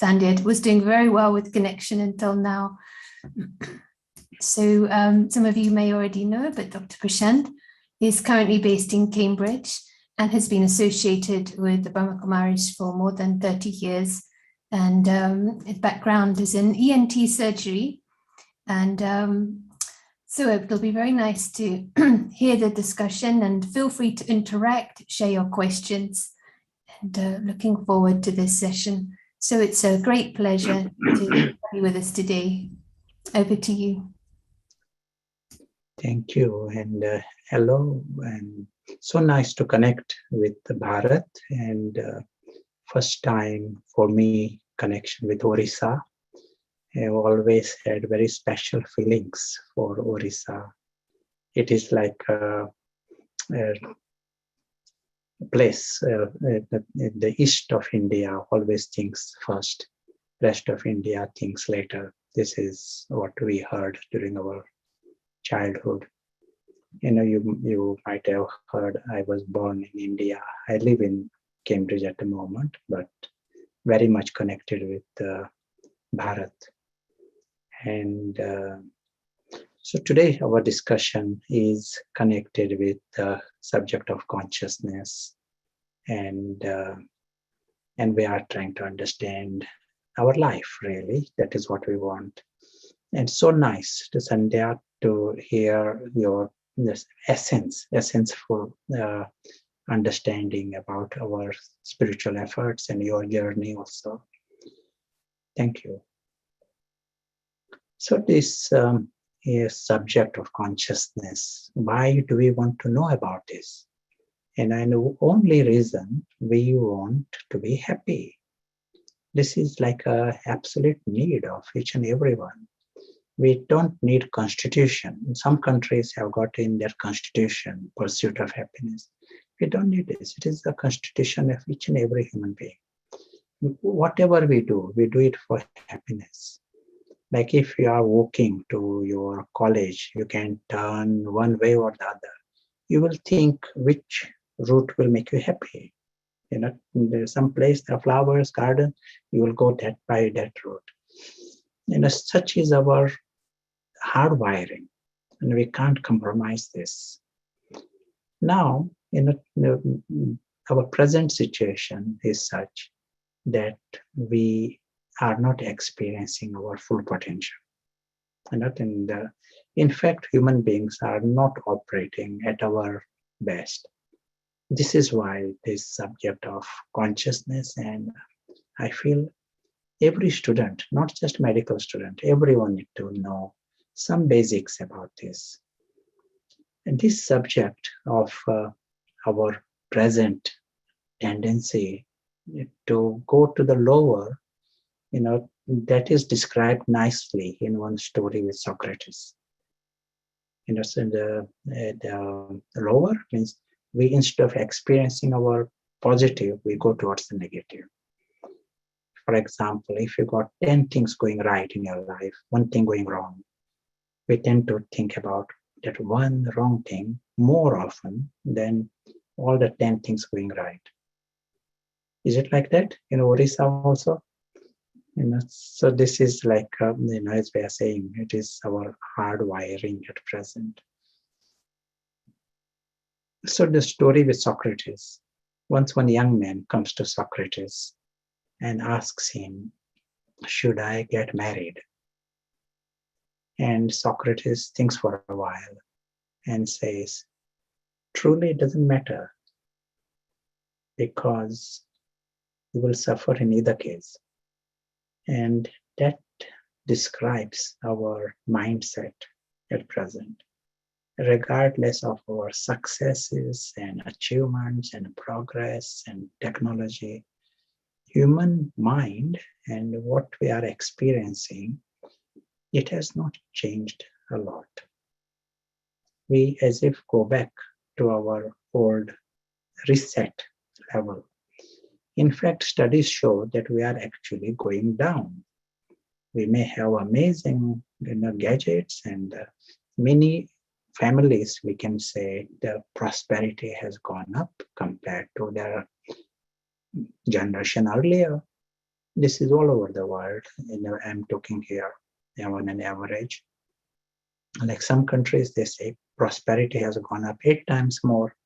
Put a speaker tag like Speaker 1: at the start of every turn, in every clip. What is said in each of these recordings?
Speaker 1: Sandia was doing very well with connection until now. So some of you may already know, but Dr. Prashant is currently based in Cambridge and has been associated with the Brahma Kumaris for more than 30 years. And his background is in ENT surgery. And so it'll be very nice to hear the discussion, and feel free to interact, share your questions, and looking forward to this session. So it's a great pleasure to have you with us today. Over to you.
Speaker 2: Thank you, and hello, and so nice to connect with Bharat, and first time for me connection with Orissa. I've always had very special feelings for Orissa. It is like a place in the east of India always thinks first, rest of India thinks later. This is what we heard during our childhood. You know, you might have heard I was born in India. I live in Cambridge at the moment, but very much connected with Bharat. And so today our discussion is connected with the subject of consciousness, and we are trying to understand our life, really. That is what we want. And so nice to Sandhya to hear your essential understanding about our spiritual efforts and your journey also. Thank you. So this is subject of consciousness. Why do we want to know about this? And I know only reason we want to be happy. This is like an absolute need of each and everyone. We don't need constitution. Some countries have got in their constitution pursuit of happiness. We don't need this. It is the constitution of each and every human being. Whatever we do it for happiness. Like if you are walking to your college, you can turn one way or the other. You will think which route will make you happy. You know, there's some place, the flowers, garden, you will go by that route. You know, such is our hardwiring, and we can't compromise this. Now, our present situation is such that we are not experiencing our full potential. And in fact, human beings are not operating at our best. This is why this subject of consciousness, and I feel every student, not just medical student, everyone need to know some basics about this. And this subject of our present tendency to go to the lower, that is described nicely in one story with Socrates. So the lower means we, instead of experiencing our positive, we go towards the negative. For example, if you got 10 things going right in your life, one thing going wrong, we tend to think about that one wrong thing more often than all the 10 things going right. Is it like that in Orissa also? So this is like, as we are saying, it is our hardwiring at present. So the story with Socrates. Once one young man comes to Socrates and asks him, should I get married? And Socrates thinks for a while and says, truly it doesn't matter, because you will suffer in either case. And that describes our mindset at present. Regardless of our successes and achievements and progress and technology, human mind and what we are experiencing, it has not changed a lot. We as if go back to our old reset level. In fact, studies show that we are actually going down. We may have amazing gadgets and many families, we can say the prosperity has gone up compared to their generation earlier. This is all over the world. I'm talking here on an average. Like some countries, they say prosperity has gone up 8 times more,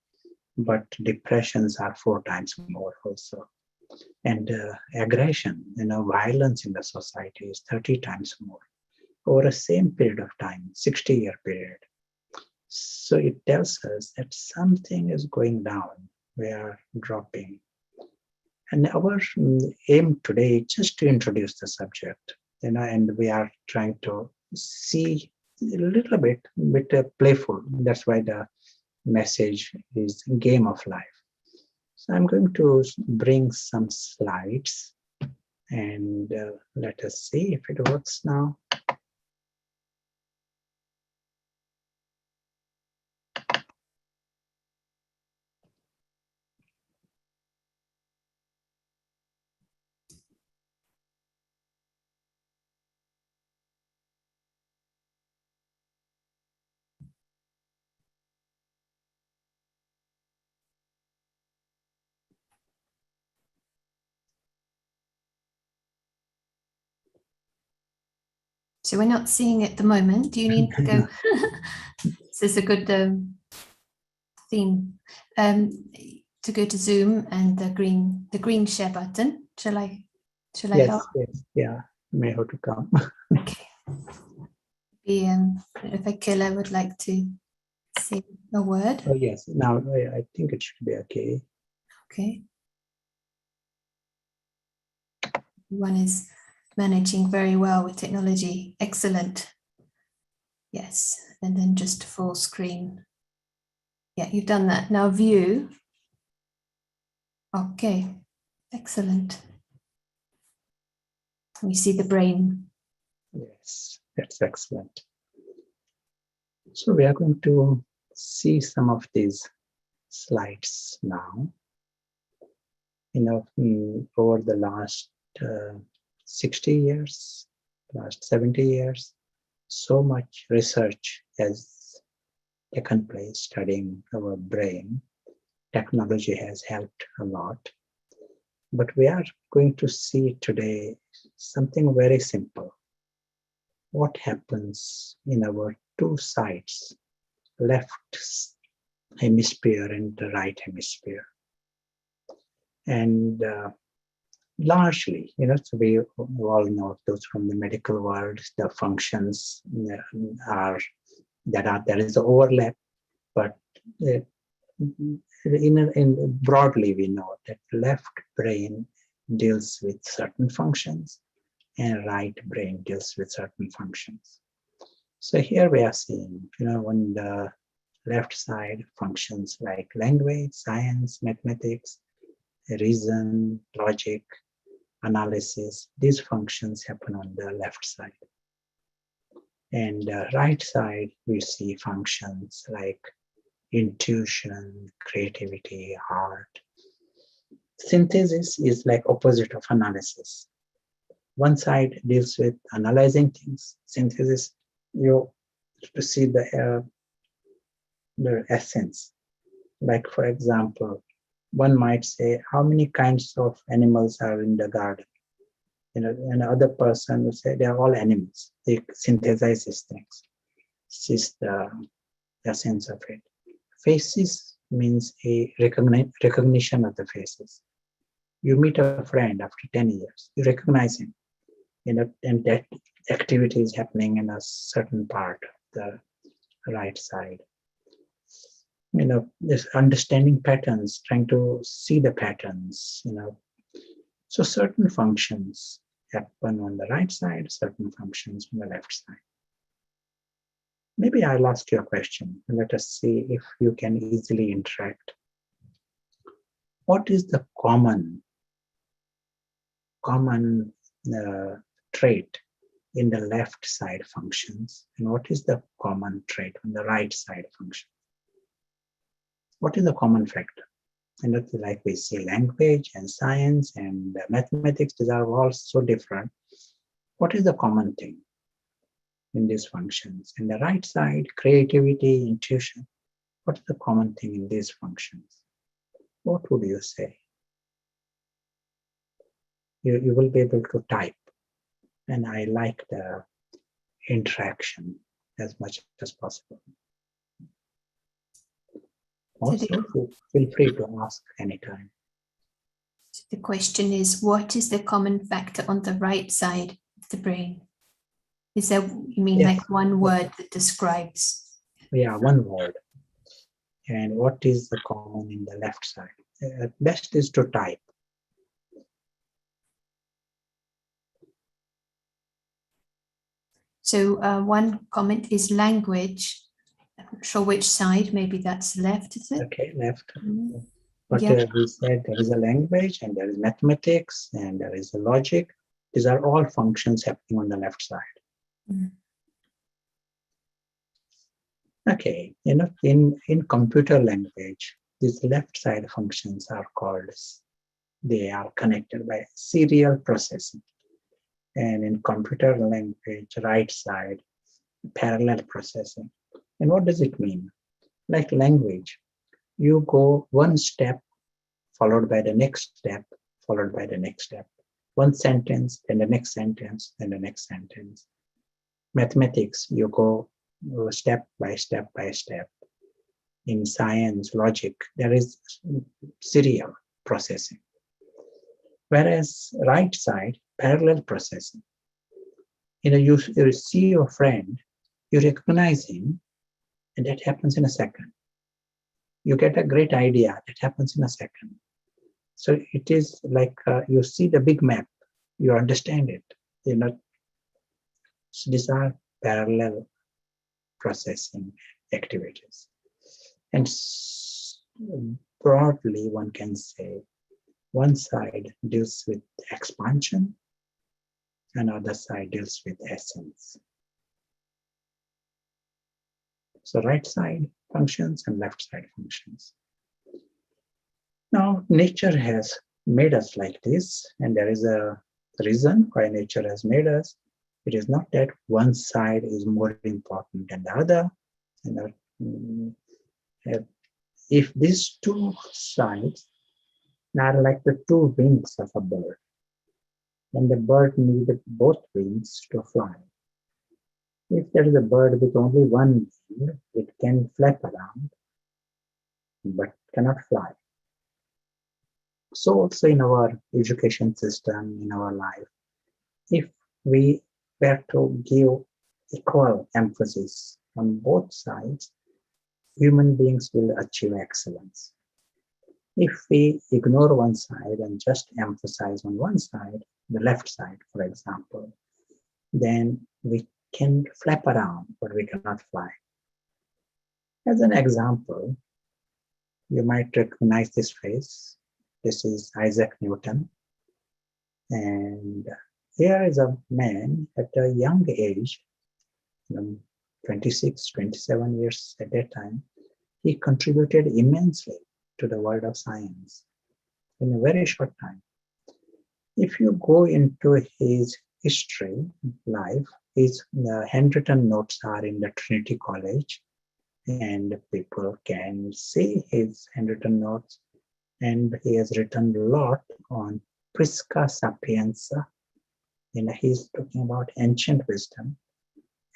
Speaker 2: but depressions are 4 times more also. And aggression, violence in the society is 30 times more over a same period of time, 60-year period. So it tells us that something is going down. We are dropping. And our aim today is just to introduce the subject, and we are trying to see a little bit playful. That's why the message is game of life. So I'm going to bring some slides and let us see if it works now.
Speaker 1: So we're not seeing it at the moment. Do you need to go? Is this a good theme? To go to Zoom and the green share button. Shall I help?
Speaker 2: Yes, yeah, may have to come.
Speaker 1: Okay. If Akila would like to say a word.
Speaker 2: Oh yes, now I think it should be okay.
Speaker 1: Okay. One is managing very well with technology. Excellent. Yes, and then just full screen. Yeah, you've done that. Now view. Okay, excellent. We see the brain.
Speaker 2: Yes, that's excellent. So we are going to see some of these slides now. Over the last 60 years, last 70 years, so much research has taken place studying our brain. Technology has helped a lot. But we are going to see today something very simple. What happens in our two sides, left hemisphere and the right hemisphere? And largely, so we all know those from the medical world, the functions there is an overlap, but in broadly we know that left brain deals with certain functions and right brain deals with certain functions. So here we are seeing, on the left side, functions like language, science, mathematics, reason, logic, analysis. These functions happen on the left side. And right side, we see functions like intuition, creativity, art. Synthesis is like opposite of analysis. One side deals with analyzing things. Synthesis, you to see the essence. Like for example, one might say, how many kinds of animals are in the garden? Another person will say, they are all animals. They synthesize these things. This is the essence of it. Faces means a recognition of the faces. You meet a friend after 10 years, you recognize him, and that activity is happening in a certain part of the right side. This understanding patterns, trying to see the patterns, So certain functions happen on the right side, certain functions on the left side. Maybe I'll ask you a question and let us see if you can easily interact. What is the common trait in the left side functions, and what is the common trait on the right side function? What is the common factor? And it's like we see language and science and mathematics, these are all so different. What is the common thing in these functions? In the right side, creativity, intuition, what is the common thing in these functions? What would you say? You will be able to type. And I like the interaction as much as possible. Also, feel free to ask anytime.
Speaker 1: So the question is, what is the common factor on the right side of the brain? Is there, you mean,
Speaker 2: Yes.
Speaker 1: like one word that describes?
Speaker 2: Yeah, one word. And what is the common in the left side? Best is to type.
Speaker 1: So one comment is language. I'm not sure which side, maybe that's left, is it?
Speaker 2: Okay, left.
Speaker 1: Mm.
Speaker 2: But
Speaker 1: Yeah.
Speaker 2: we said there is a language and there is mathematics and there is a logic. These are all functions happening on the left side.
Speaker 1: Mm.
Speaker 2: Okay, in computer language, these left side functions are called, they are connected by serial processing. And in computer language, right side, parallel processing. And what does it mean? Like language, you go one step followed by the next step, followed by the next step. One sentence, then the next sentence, then the next sentence. Mathematics, you go step by step by step. In science, logic, there is serial processing. Whereas right side, parallel processing. You see your friend, you recognize him, and that happens in a second. You get a great idea, that happens in a second. So it is like you see the big map, you understand it. So these are parallel processing activities. And broadly, one can say one side deals with expansion, another side deals with essence. So right side functions and left side functions. Now, nature has made us like this, and there is a reason why nature has made us. It is not that one side is more important than the other. If these two sides are like the two wings of a bird, then the bird needs both wings to fly. If there is a bird with only one wing, it can flap around, but cannot fly. So also in our education system, in our life, if we were to give equal emphasis on both sides, human beings will achieve excellence. If we ignore one side and just emphasize on one side, the left side, for example, then we can flap around, but we cannot fly. As an example, you might recognize this face. This is Isaac Newton. And here is a man at a young age, 26, 27 years at that time. He contributed immensely to the world of science in a very short time. If you go into his history, life, his handwritten notes are in the Trinity College, and people can see his handwritten notes. And he has written a lot on Prisca Sapienza. He's talking about ancient wisdom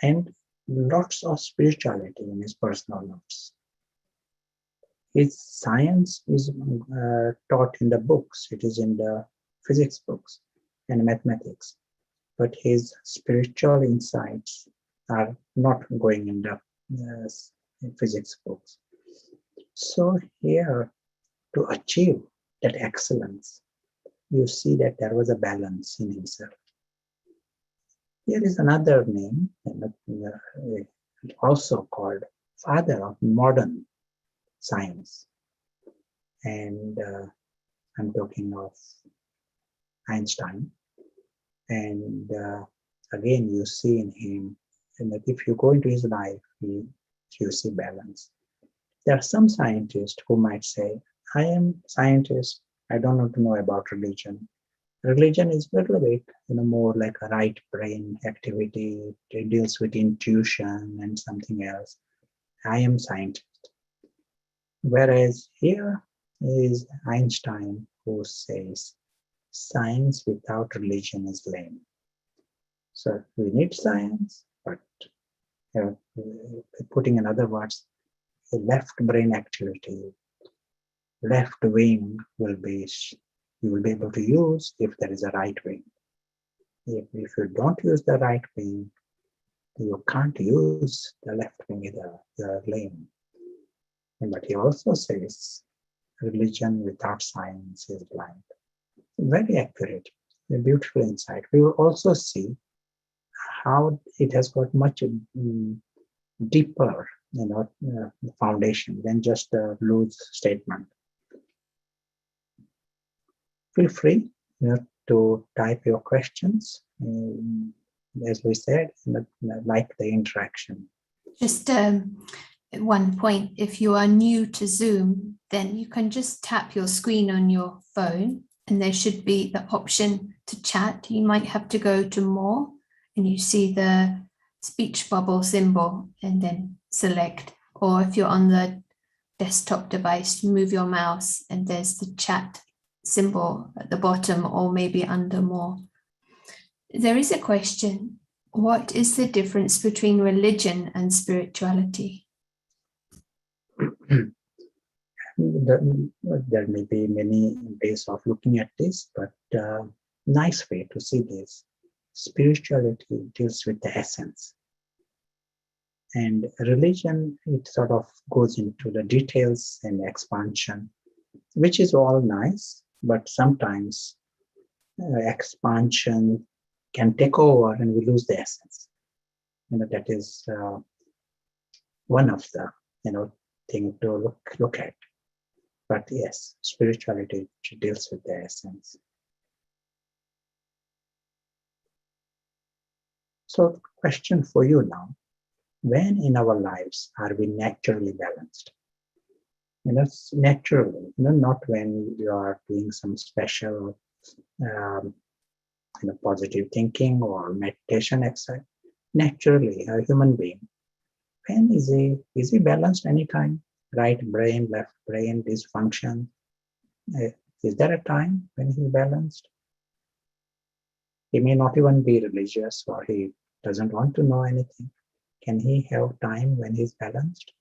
Speaker 2: and lots of spirituality in his personal notes. His science is taught in the books. It is in the physics books and mathematics. But his spiritual insights are not going in the physics books. So here, to achieve that excellence, you see that there was a balance in himself. Here is another name, also called father of modern science. And I'm talking of Einstein. And again, you see in him, and that if you go into his life, you see balance. There are some scientists who might say, I am a scientist, I don't want to know about religion. Religion is a little bit, more like a right brain activity. It deals with intuition and something else. I am scientist. Whereas here is Einstein who says, Science without religion is lame. So we need science, but putting in other words, the left brain activity, left wing you will be able to use if there is a right wing. If you don't use the right wing, you can't use the left wing either. You are lame. But he also says, religion without science is blind. Very accurate, a beautiful insight. We will also see how it has got much deeper, foundation than just a loose statement. Feel free, to type your questions. As we said, like the interaction.
Speaker 1: Just one point, if you are new to Zoom, then you can just tap your screen on your phone and there should be the option to chat. You might have to go to more and you see the speech bubble symbol and then select. Or if you're on the desktop device, move your mouse and there's the chat symbol at the bottom or maybe under more. There is a question. What is the difference between religion and spirituality?
Speaker 2: There may be many ways of looking at this, but nice way to see this. Spirituality deals with the essence. And religion, it sort of goes into the details and expansion, which is all nice, but sometimes expansion can take over and we lose the essence. That is one of the thing to look at. But yes, spirituality deals with the essence. So, question for you now: when in our lives are we naturally balanced? Naturally, not when you are doing some special, positive thinking or meditation exercise. Naturally, a human being, when is he balanced anytime? Right brain, left brain, dysfunction. Is there a time when he's balanced? He may not even be religious or he doesn't want to know anything. Can he have time when he's balanced?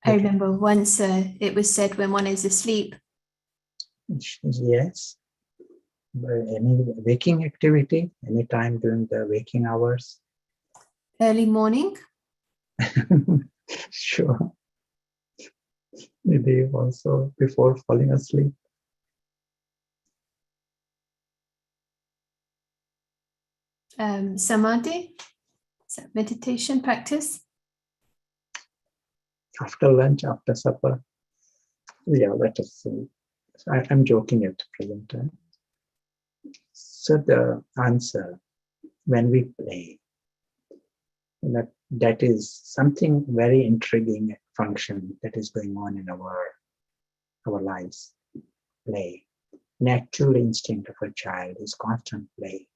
Speaker 1: I remember once it was said when one is asleep.
Speaker 2: Yes. Any waking activity, any time during the waking hours?
Speaker 1: Early morning?
Speaker 2: Sure. Maybe also before falling asleep.
Speaker 1: Samadhi? Is that meditation practice?
Speaker 2: After lunch, after supper. Yeah, let us see. I'm joking at the present time. So the answer, when we play, that is something very intriguing function that is going on in our lives. Play. Natural instinct of a child is constant play.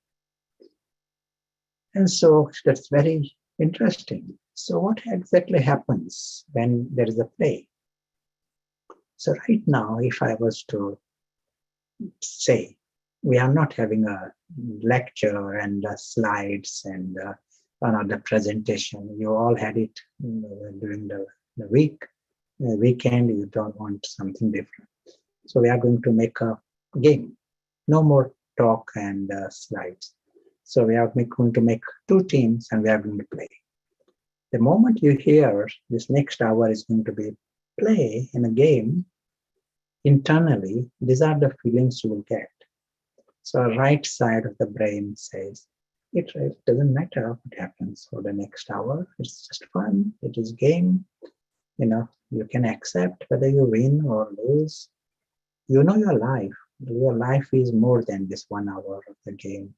Speaker 2: And so that's very interesting. So what exactly happens when there is a play? So right now, if I was to say, we are not having a lecture and slides and another presentation. You all had it during the week. Weekend, you don't want something different. So we are going to make a game. No more talk and slides. So we are going to make two teams and we are going to play. The moment you hear this next hour is going to be play in a game, internally, these are the feelings you will get. So right side of the brain says, it doesn't matter what happens for the next hour. It's just fun. It is game. You can accept whether you win or lose. You know your life. Your life is more than this 1 hour of the game.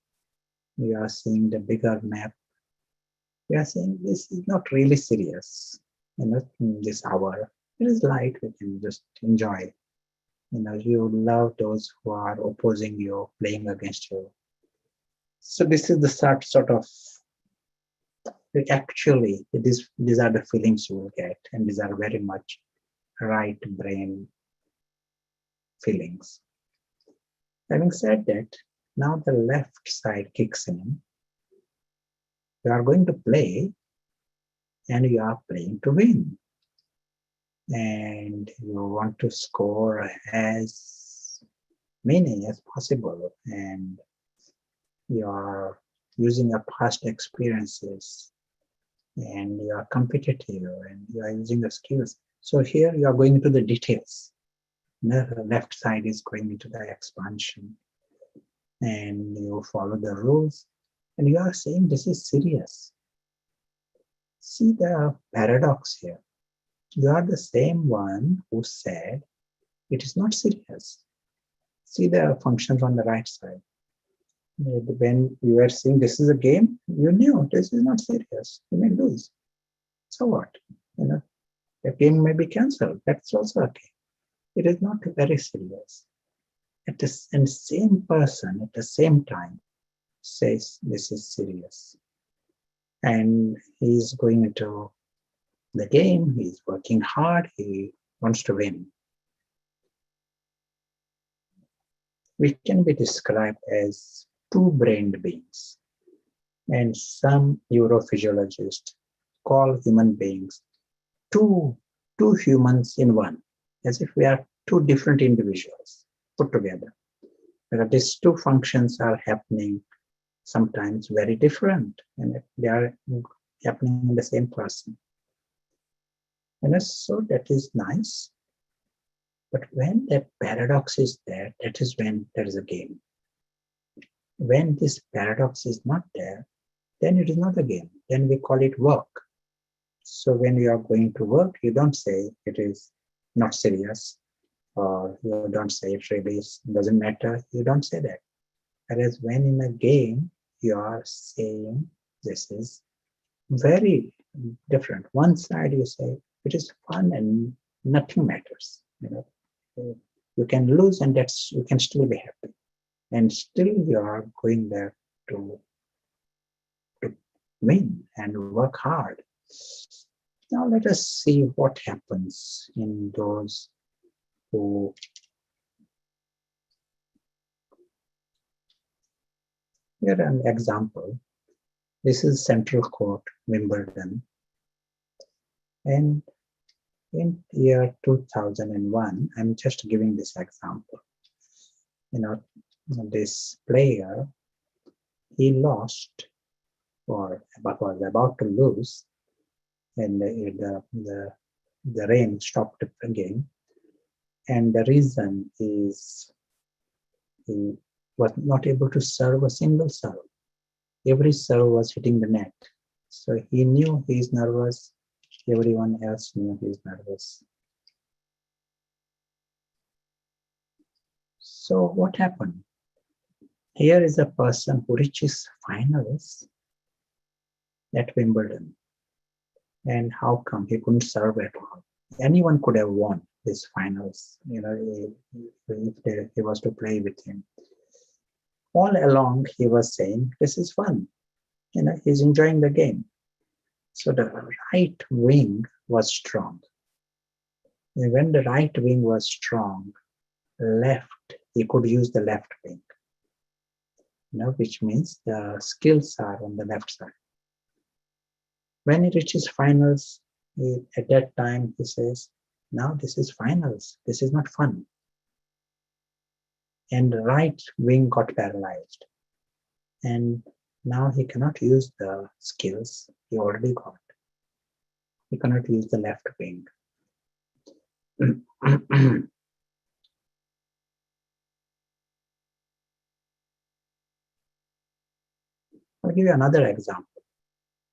Speaker 2: You are seeing the bigger map. You are saying this is not really serious. This hour. It is light. We can just enjoy. You love those who are opposing you, playing against you. So this is the sort of Actually, these are the feelings you will get, and these are very much right brain feelings. Having said that, now the left side kicks in. You are going to play, and you are playing to win. And you want to score as many as possible, and you are using your past experiences, and you are competitive, and you are using the skills. So here you are going into the details. The left side is going into the expansion, and you follow the rules, and you are saying this is serious. See the paradox here. You are the same one who said it is not serious. See the functions on the right side. When you were saying this is a game, you knew this is not serious. You may lose. So what? The game may be cancelled. That's also okay. It is not very serious. And same person at the same time says this is serious. And he's going into the game, he's working hard, he wants to win. We can be described as two-brained beings. And some neurophysiologists call human beings two humans in one, as if we are two different individuals put together. But these two functions are happening sometimes very different, and they are happening in the same person. And so that is nice. But when that paradox is there, that is when there is a game. When this paradox is not there, then it is not a game. Then we call it work. So when you are going to work, you don't say it is not serious, or you don't say it really doesn't matter. You don't say that. Whereas when in a game, you are saying this is very different. One side you say it is fun and nothing matters. You can lose, and you can still be happy, and still you are going there to win and work hard. Now let us see what happens in those who here an example. This is Central Court, Wimbledon, and in year 2001, I'm just giving this example. This player, he lost or was about to lose, and the rain stopped the game. And the reason is he was not able to serve a single serve. Every serve was hitting the net. So he knew he is nervous. Everyone else knew he is nervous. So what happened? Here is a person who reaches finals at Wimbledon. And how come he couldn't serve at all? Anyone could have won this finals, if he was to play with him. All along, he was saying, this is fun. He's enjoying the game. So the right wing was strong. And when the right wing was strong, he could use the left wing, which means the skills are on the left side. When he reaches finals, at that time he says, now this is finals, this is not fun. And the right wing got paralyzed. And now he cannot use the skills he already got. He cannot use the left wing. I'll give you another example.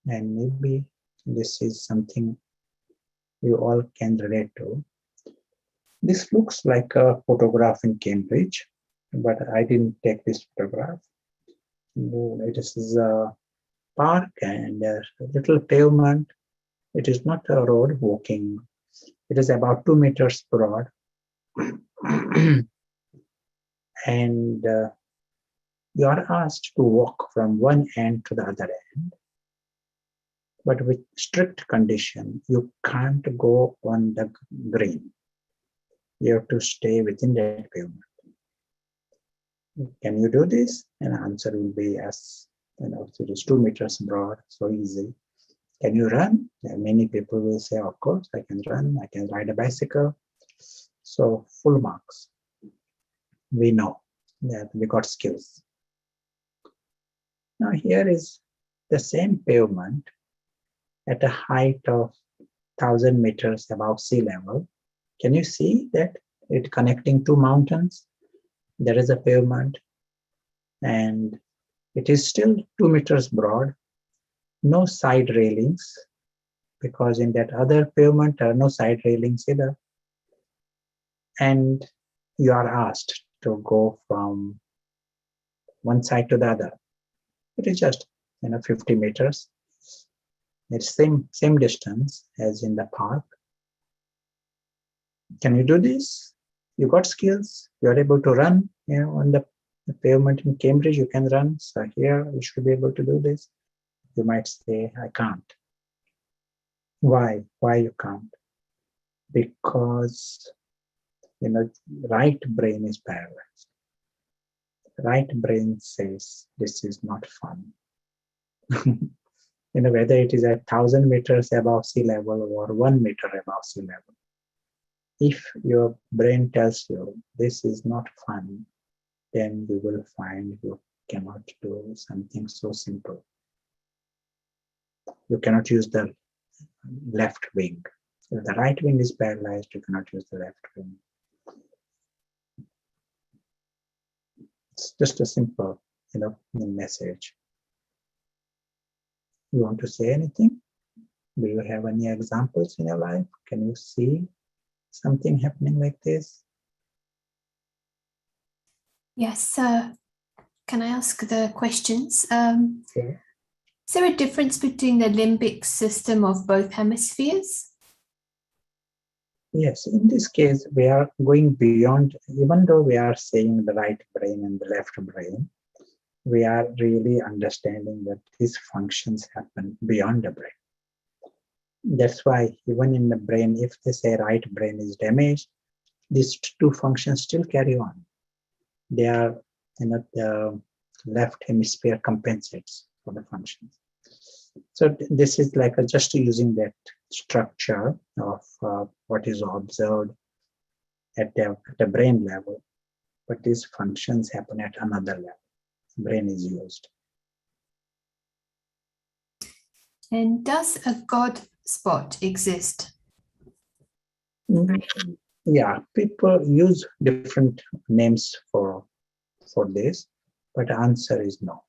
Speaker 2: And maybe this is something you all can relate to. This looks like a photograph in Cambridge, but I didn't take this photograph. It is a park and a little pavement. It is not a road walking. It is about 2 meters broad. And you are asked to walk from one end to the other end. But with strict condition, you can't go on the green. You have to stay within that pavement. Can you do this? And the answer will be yes. So it is 2 meters broad, so easy. Can you run? And many people will say, of course, I can run, I can ride a bicycle. So full marks. We know that we got skills. Now here is the same pavement at a height of 1,000 meters above sea level. Can you see that it connecting two mountains? There is a pavement and it is still 2 meters broad. No side railings, because in that other pavement there are no side railings either. And you are asked to go from one side to the other. It is just 50 meters. It's same distance as in the park. Can you do this? You got skills. You are able to run. On the pavement in Cambridge, you can run. So here you should be able to do this. You might say, I can't. Why? Why you can't? Because right brain is paralyzed. Right brain says this is not fun. Whether it is at 1,000 meters above sea level or 1 meter above sea level. If your brain tells you this is not fun, then you will find you cannot do something so simple. You cannot use the left wing. If the right wing is paralyzed, you cannot use the left wing. It's just a simple, message. You want to say anything? Do you have any examples in your life? Can you see something happening like this?
Speaker 1: Yes. Can I ask the questions?
Speaker 2: Okay.
Speaker 1: Is there a difference between the limbic system of both hemispheres?
Speaker 2: Yes, in this case, we are going beyond, even though we are saying the right brain and the left brain, we are really understanding that these functions happen beyond the brain. That's why even in the brain, if they say right brain is damaged, these two functions still carry on. They are, the left hemisphere compensates for the functions. So this is like just using that structure of what is observed at the brain level, but these functions happen at another level. Brain is used.
Speaker 1: And does a God spot exist?
Speaker 2: Yeah, people use different names for this, but the answer is no.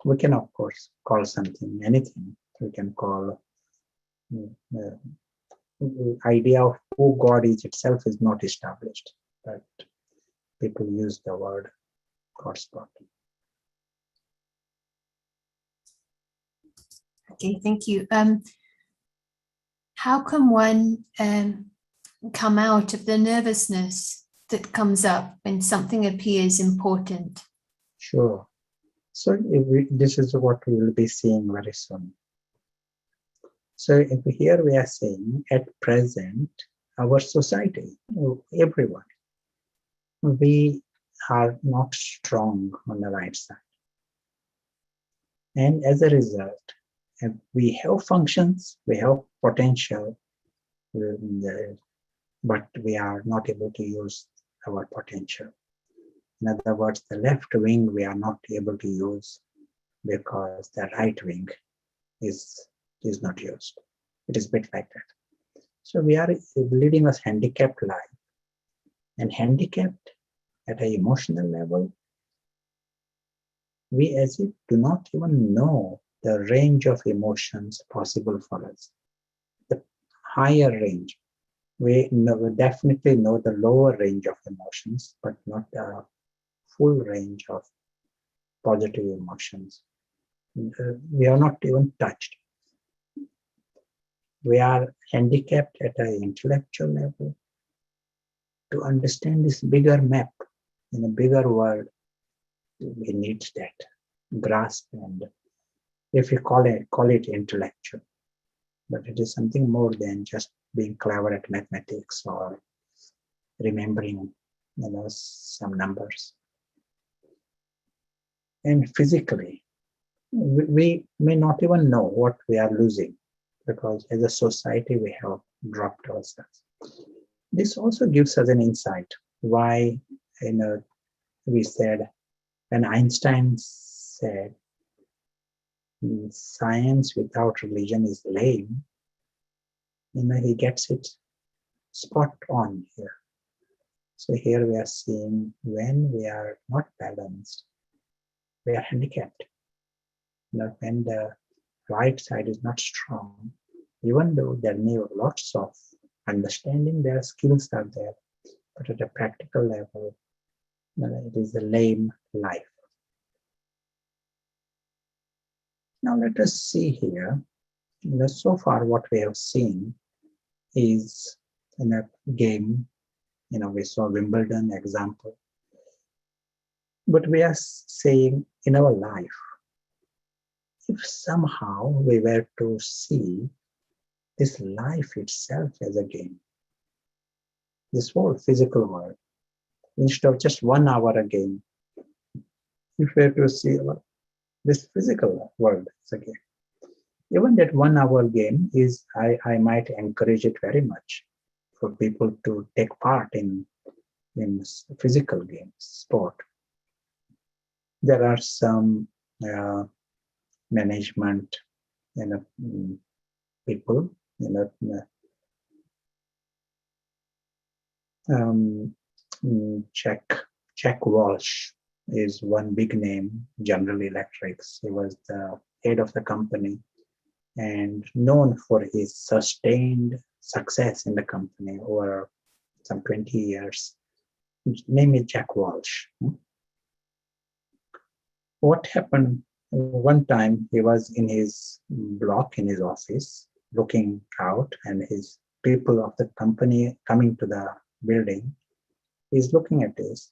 Speaker 2: We can, of course, call something anything. We can call idea of who God is itself is not established, but people use the word God spot.
Speaker 1: Okay, thank you. How can one come out of the nervousness that comes up when something appears important?
Speaker 2: Sure. So this is what we will be seeing very soon. So here we are saying at present, our society, everyone, we are not strong on the right side. And as a result, we have functions, we have potential, but we are not able to use our potential. In other words, the left wing we are not able to use because the right wing is not used. It is a bit like that. So we are leading a handicapped life. And handicapped at an emotional level, we as if do not even know the range of emotions possible for us. The higher range, we definitely know the lower range of emotions, but not the full range of positive emotions. We are not even touched. We are handicapped at an intellectual level. To understand this bigger map in a bigger world, we need that grasp, and if we call it intellectual, but it is something more than just being clever at mathematics or remembering, some numbers. And physically, we may not even know what we are losing, because as a society we have dropped ourselves. This also gives us an insight why, we said, when Einstein said science without religion is lame, he gets it spot on here. So here we are seeing when we are not balanced, we are handicapped. When the right side is not strong, even though there may be lots of understanding, their skills are there, but at a practical level, it is a lame life. Now let us see here. So far what we have seen is in a game, we saw Wimbledon example. But we are saying in our life, if somehow we were to see this life itself as a game, this whole physical world, instead of just 1 hour a game, if we were to see this physical world as a game, even that 1 hour game is, I might encourage it very much for people to take part in physical games, sport. There are some management, people, Jack Walsh is one big name, General Electrics. He was the head of the company and known for his sustained success in the company over some 20 years. His name is Jack Walsh. What happened one time, he was in his block, in his office, looking out, and his people of the company coming to the building. He's looking at this,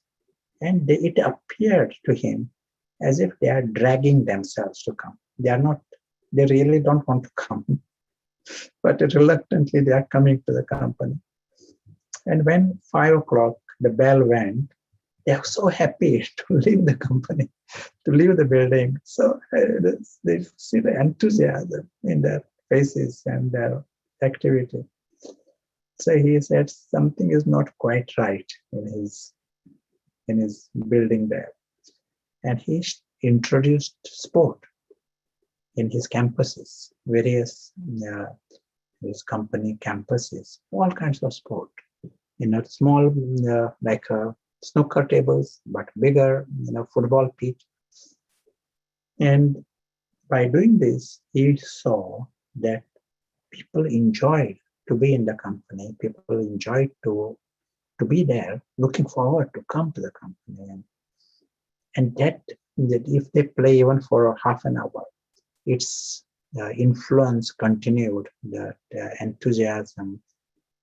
Speaker 2: and it appeared to him as if they are dragging themselves to come. They really don't want to come, but reluctantly they are coming to the company. And when 5 o'clock, the bell went, they are so happy to leave the company, to leave the building. So they see the enthusiasm in their faces and their activity. So he said something is not quite right in his building there. And he introduced sport in his campuses, various his company campuses, all kinds of sport. Small like snooker tables, but bigger, football pitch. And by doing this, he saw that people enjoyed to be in the company. People enjoyed to be there, looking forward to come to the company. And that if they play even for half an hour, its influence continued, the enthusiasm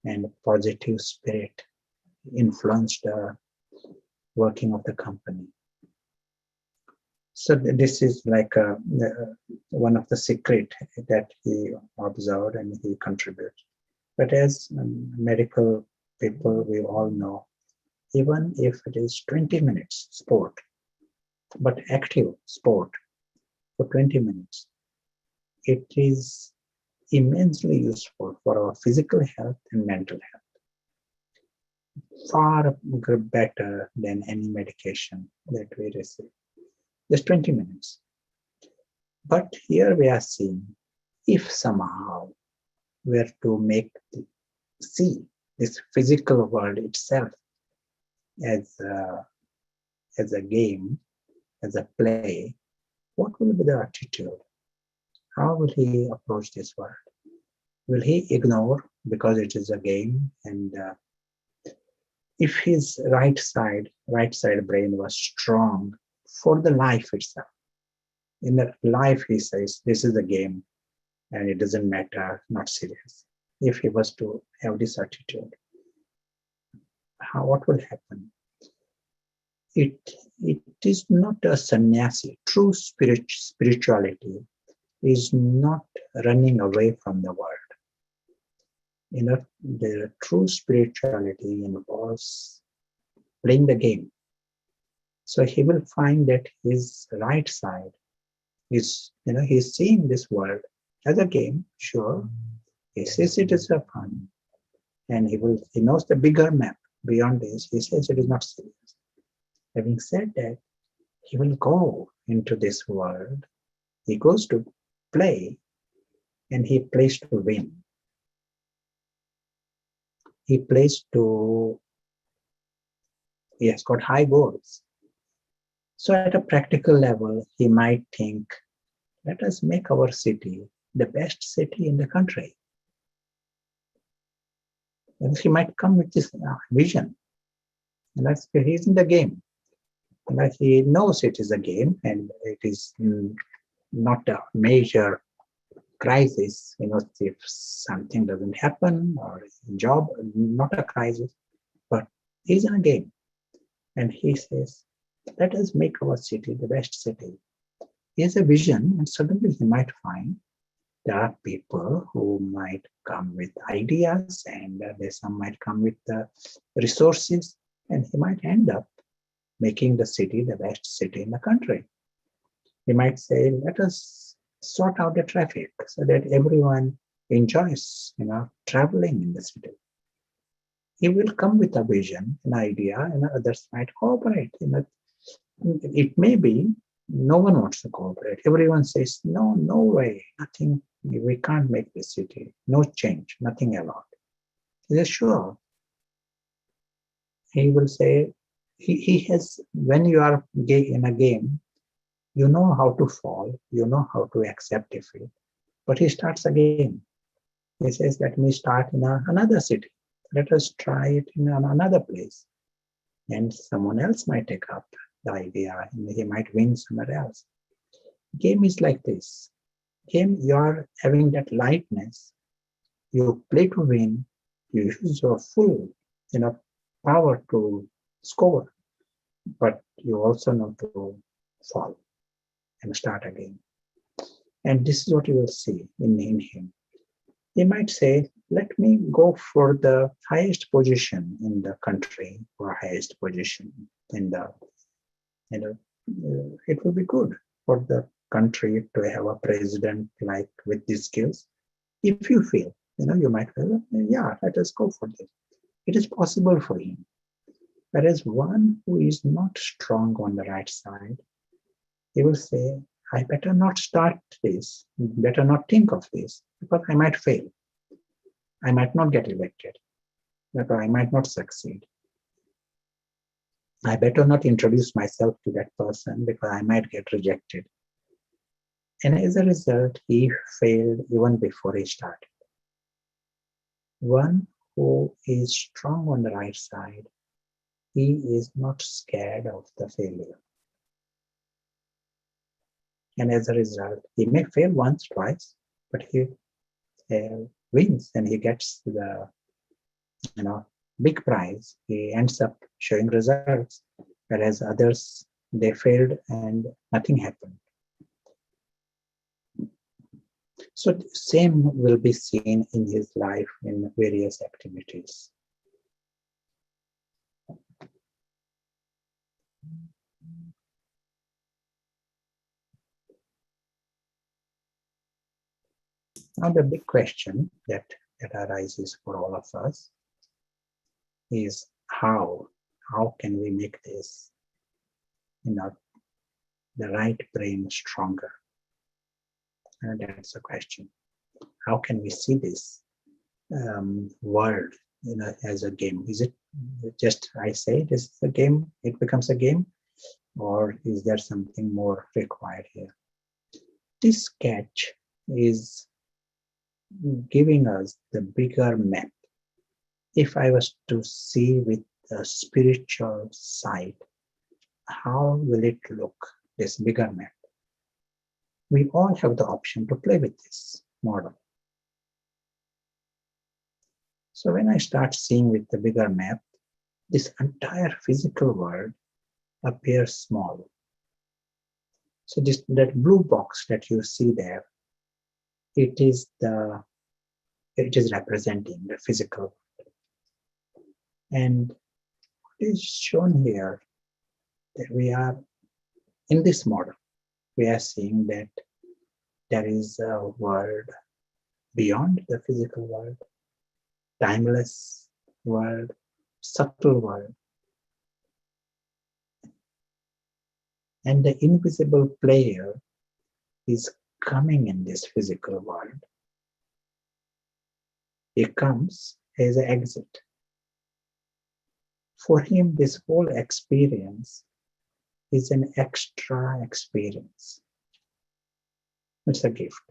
Speaker 2: and positive spirit influenced the working of the company. So this is like one of the secret that he observed and he contributed. But as medical people, we all know, even if it is 20 minutes sport, but active sport for 20 minutes, it is immensely useful for our physical health and mental health. Far better than any medication that we receive. Just 20 minutes. But here we are seeing, if somehow we are to see this physical world itself as a game, as a play, what will be the attitude? How will he approach this world? Will he ignore because it is a game? And if his right side brain was strong for the life itself, in the life he says, this is a game and it doesn't matter, not serious. If he was to have this attitude, what will happen? It is not a sannyasi. True spirituality is not running away from the world. The true spirituality involves playing the game. So he will find that his right side is, he's seeing this world as a game, sure. He says it is a fun. And he knows the bigger map beyond this. He says it is not serious. Having said that, he will go into this world. He goes to play and he plays to win. He plays to, he has got high goals. So at a practical level, he might think, let us make our city the best city in the country. And he might come with this vision. And that's, he's in the game. And he knows it is a game and it is not a major crisis, if something doesn't happen or job, not a crisis, but he's in a game. And he says, let us make our city the best city. He has a vision and suddenly he might find there are people who might come with ideas and some might come with resources and he might end up making the city the best city in the country. He might say, let us sort out the traffic so that everyone enjoys, traveling in the city. He will come with a vision, an idea, and others might cooperate. It may be no one wants to cooperate. Everyone says, no way, nothing, we can't make this city. No change, nothing allowed. He says, sure. He will say, he has, when you are in a game, you know how to fall, you know how to accept defeat, but he starts again. He says, let me start in another city. Let us try it in another place. And someone else might take up the idea and he might win somewhere else. Game is like this. Game, you are having that lightness. You play to win. You use your full, power to score, but you also know to fall and start again. And this is what you will see in him. He might say, let me go for the highest position in the country or highest position in the, it will be good for the country to have a president like with these skills. If you feel, you might feel, yeah, let us go for this. It is possible for him. Whereas one who is not strong on the right side, he will say, I better not start this, better not think of this, because I might fail. I might not get elected, because I might not succeed. I better not introduce myself to that person because I might get rejected. And as a result, he failed even before he started. One who is strong on the right side, he is not scared of the failure. And as a result, he may fail once, twice, but he wins and he gets the big prize. He ends up showing results, whereas others, they failed and nothing happened. So the same will be seen in his life in various activities. Now the big question that arises for all of us is how can we make this, the right brain stronger? And that's the question. How can we see this world, as a game? Is it just I say this is a game, it becomes a game, or is there something more required here? This sketch is giving us the bigger map. If I was to see with the spiritual side, how will it look, this bigger map? We all have the option to play with this model. So when I start seeing with the bigger map, this entire physical world appears small. So that blue box that you see there, it is representing the physical. And it is shown here that we are in this model. We are seeing that there is a world beyond the physical world, timeless world, subtle world. And the invisible player is coming in this physical world. He comes as an exit. For him, this whole experience is an extra experience. It's a gift.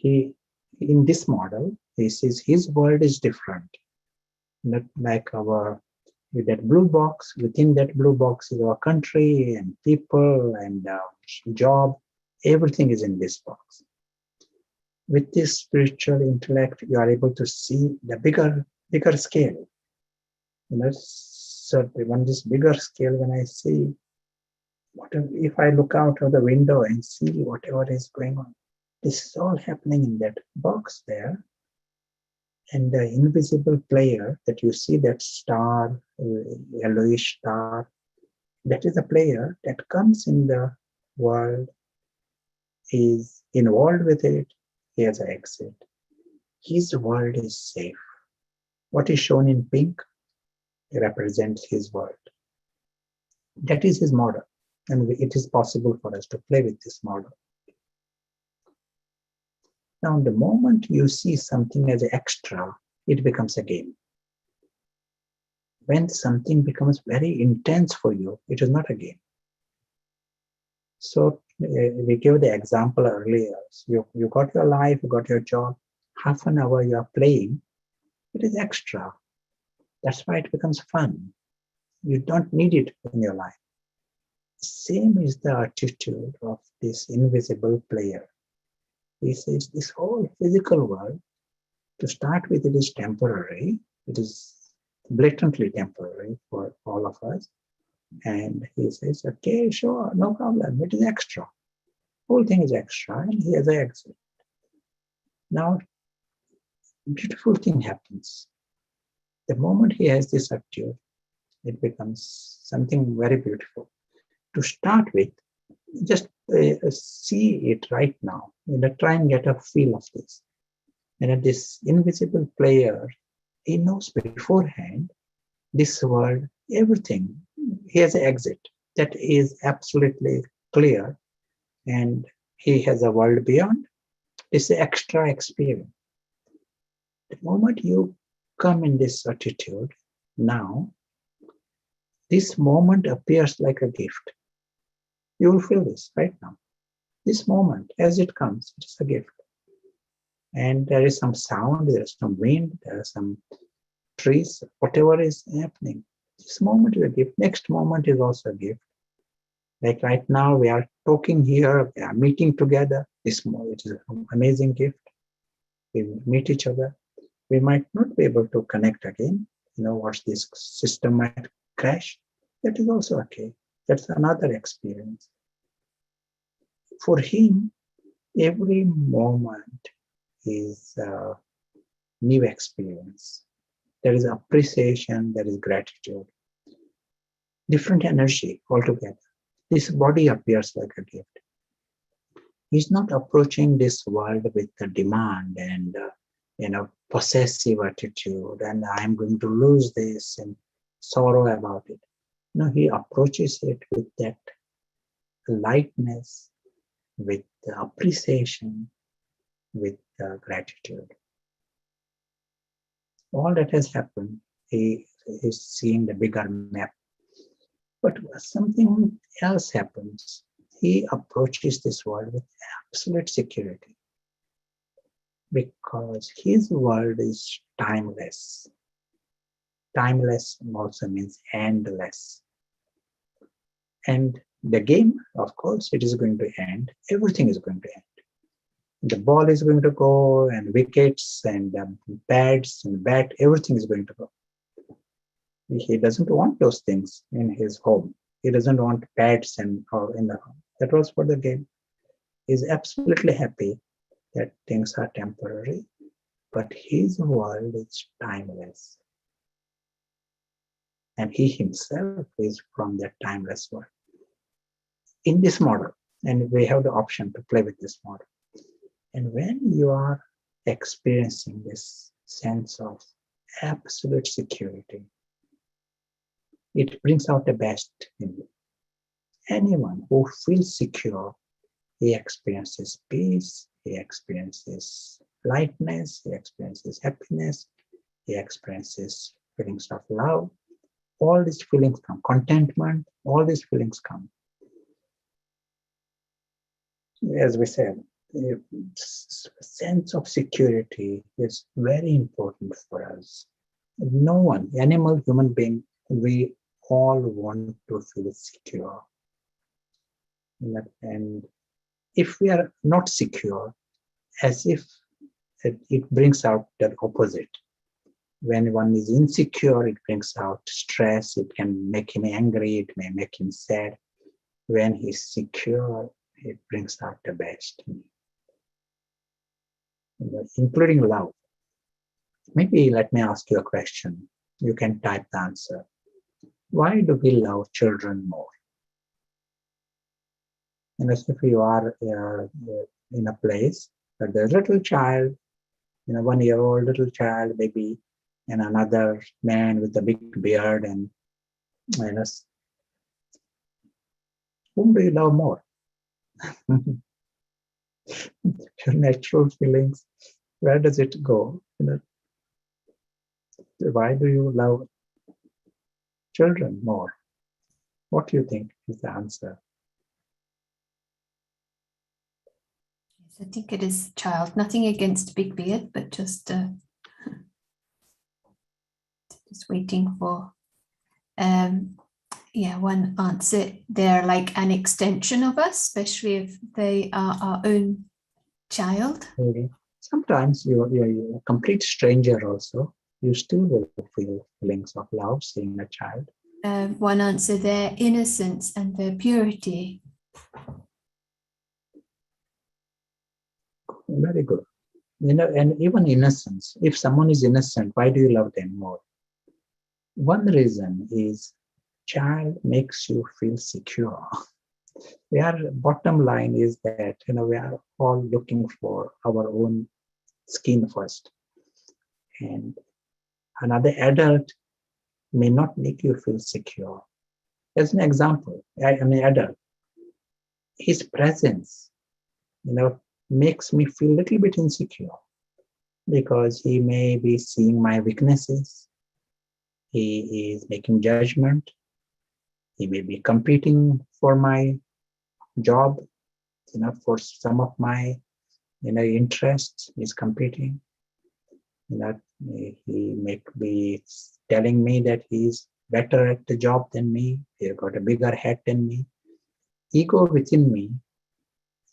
Speaker 2: In this model, he says his world is different. Not like with that blue box. Within that blue box is our country and people and job. Everything is in this box. With this spiritual intellect, you are able to see the bigger scale. So on this bigger scale, when I see, if I look out of the window and see whatever is going on, this is all happening in that box there. And the invisible player that you see, that star, yellowish star, that is a player that comes in the world, is involved with it, he has an exit. His world is safe. What is shown in pink represents his world. That is his model. And it is possible for us to play with this model. Now, the moment you see something as an extra, it becomes a game. When something becomes very intense for you, it is not a game. So we gave the example earlier. You got your life, you got your job, half an hour you are playing, it is extra. That's why it becomes fun. You don't need it in your life. Same is the attitude of this invisible player. He says this whole physical world, to start with, it is temporary. It is blatantly temporary for all of us. And he says, okay, sure, no problem. It is extra. Whole thing is extra, and he has an exit. Now, beautiful thing happens. The moment he has this attitude, it becomes something very beautiful. To start with, just see it right now. Try and get a feel of this. And this invisible player, he knows beforehand this world, everything. He has an exit that is absolutely clear, and he has a world beyond. It's an extra experience. The moment you come in this attitude, now, this moment appears like a gift. You will feel this right now. This moment, as it comes, it is a gift. And there is some sound, there is some wind, there are some trees, whatever is happening. This moment is a gift. Next moment is also a gift. Like right now, we are talking here, we are meeting together. This moment is an amazing gift. We meet each other. We might not be able to connect again. Watch this system might crash. That is also okay. That's another experience. For him, every moment is a new experience. There is appreciation, there is gratitude. Different energy altogether. This body appears like a gift. He's not approaching this world with a demand and possessive attitude, and I'm going to lose this and sorrow about it. No, he approaches it with that lightness, with appreciation, with gratitude. All that has happened, he is seeing the bigger map. But something else happens. He approaches this world with absolute security, because his world is timeless. Timeless also means endless. And the game, of course, it is going to end. Everything is going to end. The ball is going to go, and wickets and pads and bat, everything is going to go. He doesn't want those things in his home. He doesn't want pets and or in the home. That was for the game. He's absolutely happy that things are temporary, but his world is timeless. And he himself is from that timeless world. In this model, and we have the option to play with this model. And when you are experiencing this sense of absolute security, it brings out the best in you. Anyone who feels secure, he experiences peace, he experiences lightness, he experiences happiness, he experiences feelings of love. All these feelings come, contentment, all these feelings come. As we said, the sense of security is very important for us. No one, animal, human being, we all want to feel secure. And if we are not secure, as if it brings out the opposite. When one is insecure, it brings out stress, it can make him angry, it may make him sad. When he's secure, it brings out the best, including love. Maybe let me ask you a question. You can type the answer. Why do we love children more? And as if you are in a place where there's a little child, 1-year-old little child, maybe, and another man with a big beard, and whom do you love more? Your natural feelings, where does it go? Why do you love children more? What do you think is the answer?
Speaker 1: Yes, I think it is child. Nothing against big beard, but just waiting for one answer. They're like an extension of us, especially if they are our own child.
Speaker 2: Sometimes you're a complete stranger also. You still will feel feelings of love seeing a child.
Speaker 1: One answer, their innocence and their purity.
Speaker 2: Very good. And even innocence. If someone is innocent, why do you love them more? One reason is child makes you feel secure. Bottom line is that we are all looking for our own skin first. And another adult may not make you feel secure. As an example, an adult, his presence, makes me feel a little bit insecure because he may be seeing my weaknesses. He is making judgment. He may be competing for my job, for some of my, interests. He's competing. He may be telling me that he's better at the job than me. He's got a bigger head than me. Ego within me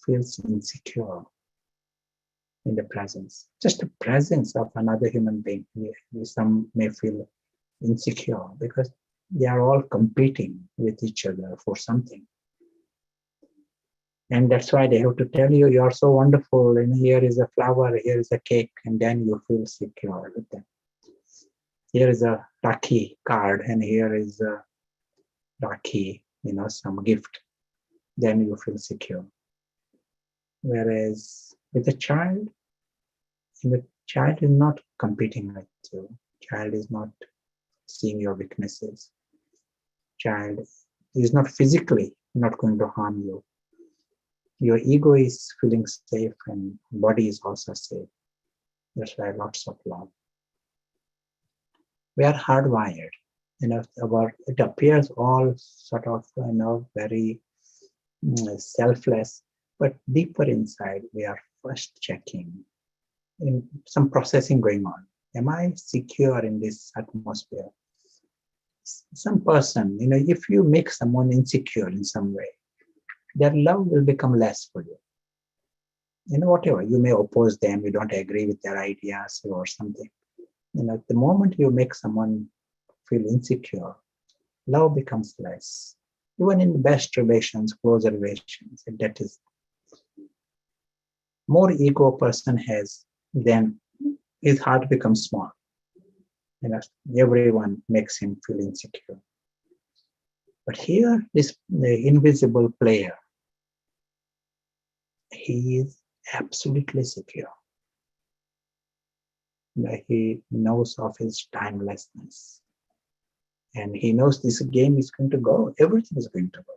Speaker 2: feels insecure in the presence. Just the presence of another human being. Some may feel insecure because they are all competing with each other for something. And that's why they have to tell you, you are so wonderful, and here is a flower, here is a cake, and then you feel secure with them. Here is a Rakhi card, and here is a Rakhi, some gift. Then you feel secure. Whereas with a child, the child is not competing with you. Child is not seeing your weaknesses. Child is not physically not going to harm you. Your ego is feeling safe and body is also safe. That's why lots of love. We are hardwired. It appears all sort of, very selfless, but deeper inside, we are first checking in some processing going on. Am I secure in this atmosphere? Some person, if you make someone insecure in some way, their love will become less for you. Whatever, you may oppose them, you don't agree with their ideas or something. The moment you make someone feel insecure, love becomes less. Even in the best relations, close relations, and that is more ego a person has, then his heart becomes small. Everyone makes him feel insecure. But here, the invisible player, he is absolutely secure. He knows of his timelessness. And he knows this game is going to go. Everything is going to go.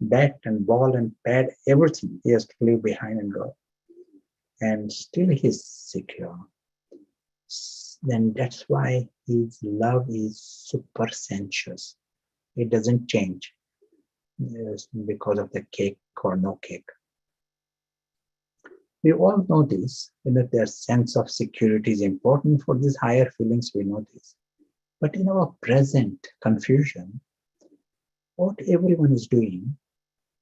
Speaker 2: Bat and ball and pad, everything he has to leave behind and go. And still he's secure. Then that's why his love is super sensuous. It doesn't change because of the cake or no cake. We all know this, that their sense of security is important for these higher feelings, we know this. But in our present confusion, what everyone is doing,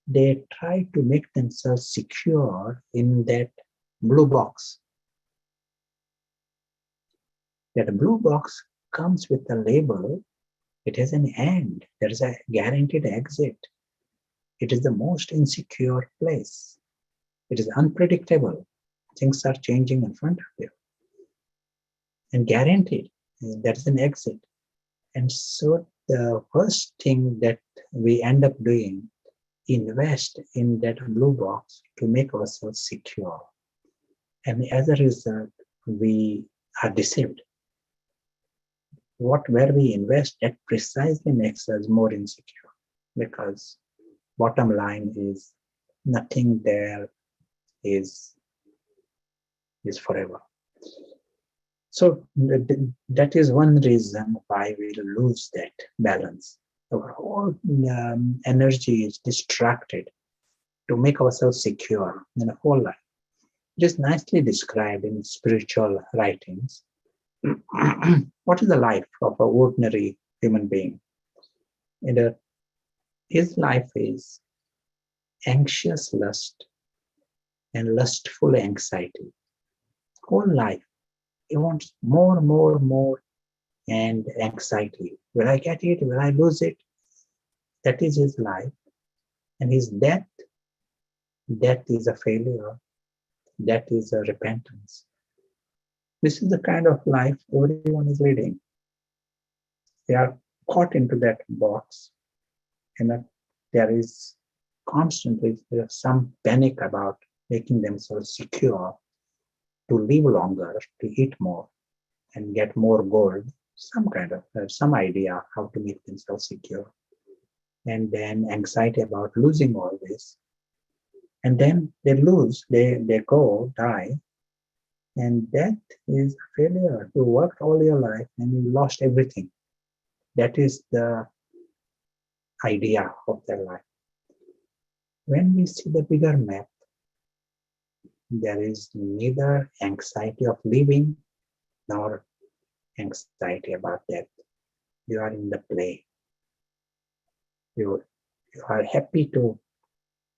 Speaker 2: they try to make themselves secure in that blue box. That blue box comes with a label. It has an end. There is a guaranteed exit. It is the most insecure place. It is unpredictable. Things are changing in front of you. And guaranteed, there is an exit. And so the first thing that we end up doing, invest in that blue box to make ourselves secure. And as a result, we are deceived. Where we invest, that precisely makes us more insecure, because bottom line is nothing there is forever. So that is one reason why we lose that balance. Our whole energy is distracted to make ourselves secure in a whole life. It is nicely described in spiritual writings. What is the life of an ordinary human being? His life is anxious lust and lustful anxiety. Whole life, he wants more, and anxiety. Will I get it? Will I lose it? That is his life. And his death is a failure. That is a repentance. This is the kind of life everyone is leading. They are caught into that box, and there is constantly some panic about making themselves secure, to live longer, to eat more, and get more gold, some idea how to make themselves secure. And then anxiety about losing all this. And then they lose, they go, die. And that is a failure. You worked all your life and you lost everything. That is the idea of their life. When we see the bigger map, there is neither anxiety of living nor anxiety about death. You are in the play. You are happy to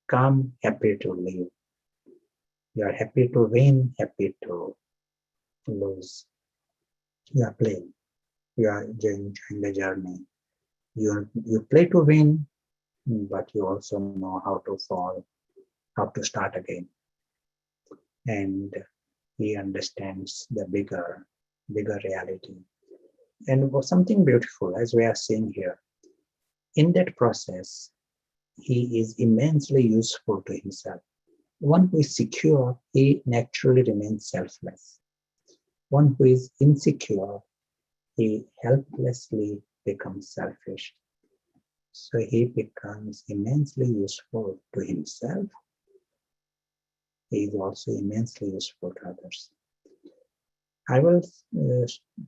Speaker 2: come, happy to live. You are happy to win, happy to lose. You are playing. You are enjoying the journey. You play to win, but you also know how to fall, how to start again. And he understands the bigger reality. And something beautiful, as we are seeing here, in that process, he is immensely useful to himself. One who is secure, he naturally remains selfless. One who is insecure, he helplessly becomes selfish. So he becomes immensely useful to himself. He is also immensely useful to others. I will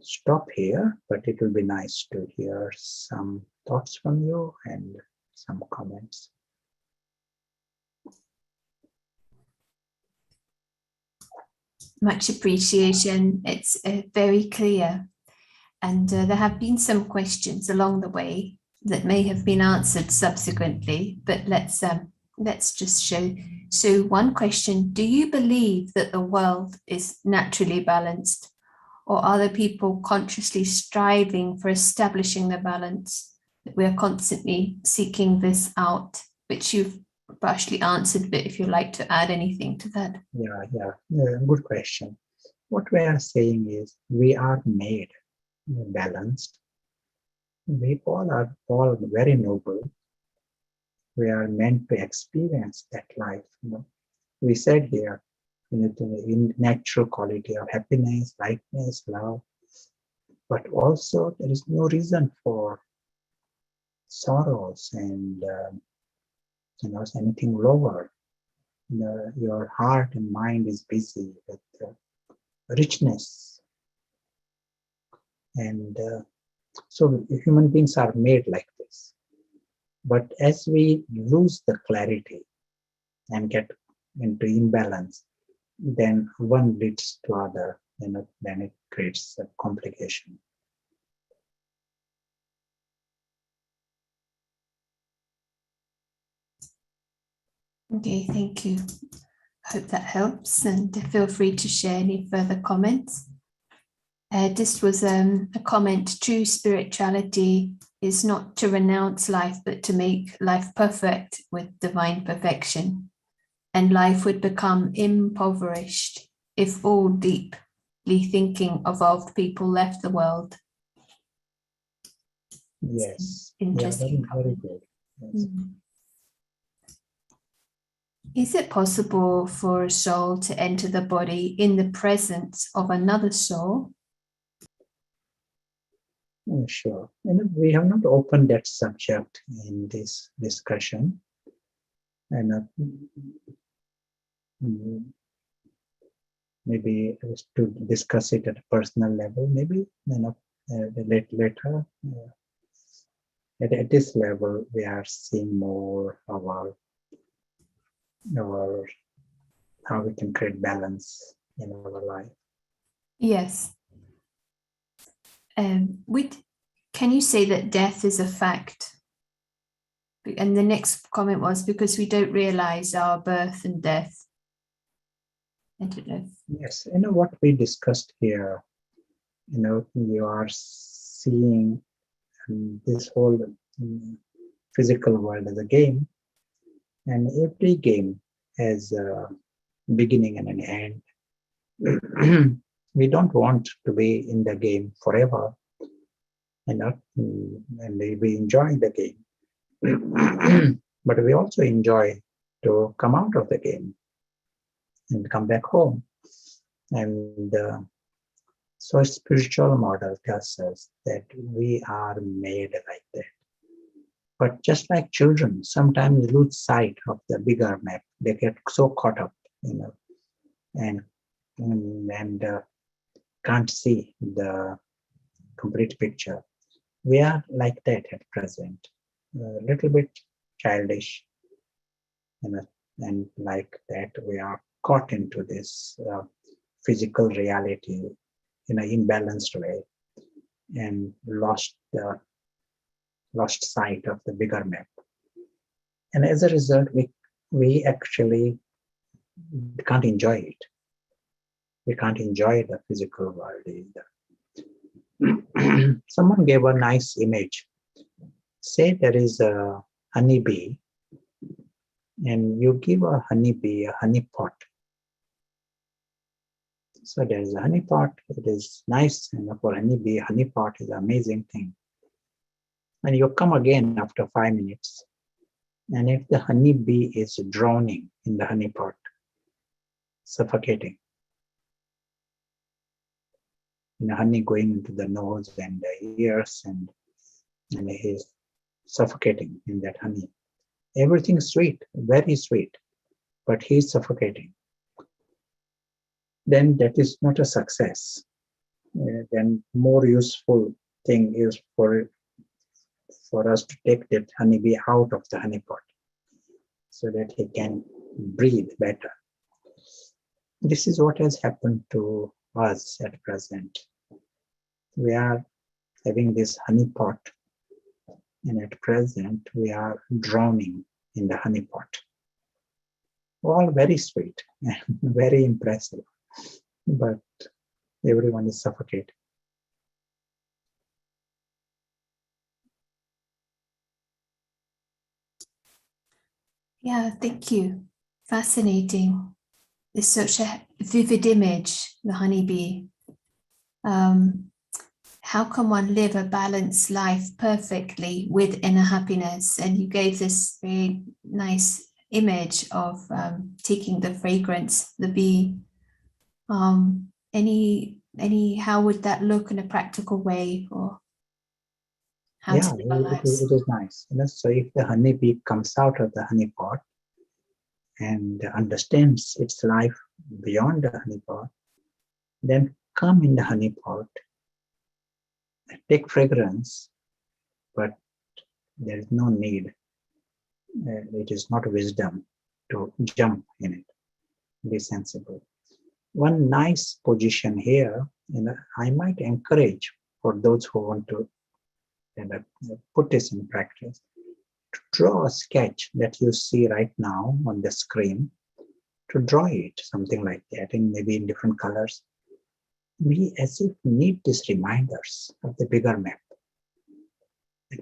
Speaker 2: stop here, but it will be nice to hear some thoughts from you and some comments.
Speaker 1: Much appreciation. It's very clear. And there have been some questions along the way that may have been answered subsequently, but let's just show. So one question, do you believe that the world is naturally balanced, or are there people consciously striving for establishing the balance? that we are constantly seeking this out, which you've partially answered, but if you'd like to add anything to that.
Speaker 2: Yeah, good question. What we are saying is we are made balanced. We all very noble. We are meant to experience that life. We said here, the natural quality of happiness, lightness, love, but also there is no reason for sorrows and anything lower. Your heart and mind is busy with richness, and so human beings are made like this. But as we lose the clarity and get into imbalance, then one leads to other, then it creates a complication.
Speaker 1: Okay, thank you. Hope that helps, and feel free to share any further comments. This was a comment: true spirituality is not to renounce life, but to make life perfect with divine perfection. And life would become impoverished if all deeply thinking, evolved people left the world.
Speaker 2: Yes,
Speaker 1: interesting.
Speaker 2: Yeah, very good. Yes.
Speaker 1: Is it possible for a soul to enter the body in the presence of another soul?
Speaker 2: Sure. We have not opened that subject in this discussion. And maybe to discuss it at a personal level, maybe later. At this level, we are seeing more our how we can create balance in our life.
Speaker 1: Yes. Can you say that death is a fact? And the next comment was because we don't realize our birth and death. I don't know.
Speaker 2: Yes, what we discussed here, you are seeing this whole physical world as a game, and every game has a beginning and an end. We don't want to be in the game forever, and we enjoy the game. But we also enjoy to come out of the game and come back home. And so a spiritual model tells us that we are made like that. But just like children sometimes lose sight of the bigger map, they get so caught up, and can't see the complete picture. We are like that at present, a little bit childish, and like that we are caught into this physical reality in an imbalanced way, and lost sight of the bigger map. And as a result, we actually can't enjoy it. We can't enjoy the physical world either. Someone gave a nice image. Say there is a honeybee, and you give a honeybee a honey pot. So there is a honey pot. It is nice, and for honeybee, honey pot is an amazing thing. And you come again after 5 minutes, and if the honeybee is drowning in the honey pot, suffocating, honey going into the nose and the ears, and he's suffocating in that honey. Everything is sweet, very sweet, but he's suffocating. Then that is not a success. Then more useful thing is for us to take that honeybee out of the honey pot so that he can breathe better. This is what has happened to us at present. We are having this honey pot, and at present we are drowning in the honey pot. All very sweet and very impressive, but everyone is suffocating.
Speaker 1: Yeah, thank you. Fascinating. It's such a vivid image, the honeybee. How can one live a balanced life perfectly with inner happiness? And you gave this very nice image of taking the fragrance, the bee. How would that look in a practical way, or how to
Speaker 2: Yeah,
Speaker 1: live our lives?
Speaker 2: it is nice. So if the honeybee comes out of the honey pot and understands its life beyond the honey pot, then come in the honey pot, take fragrance, but there is no need. It is not wisdom to jump in it. Be sensible. One nice position here, I might encourage for those who want to put this in practice, to draw a sketch that you see right now on the screen, to draw it, something like that, in maybe in different colors. We as if need these reminders of the bigger map.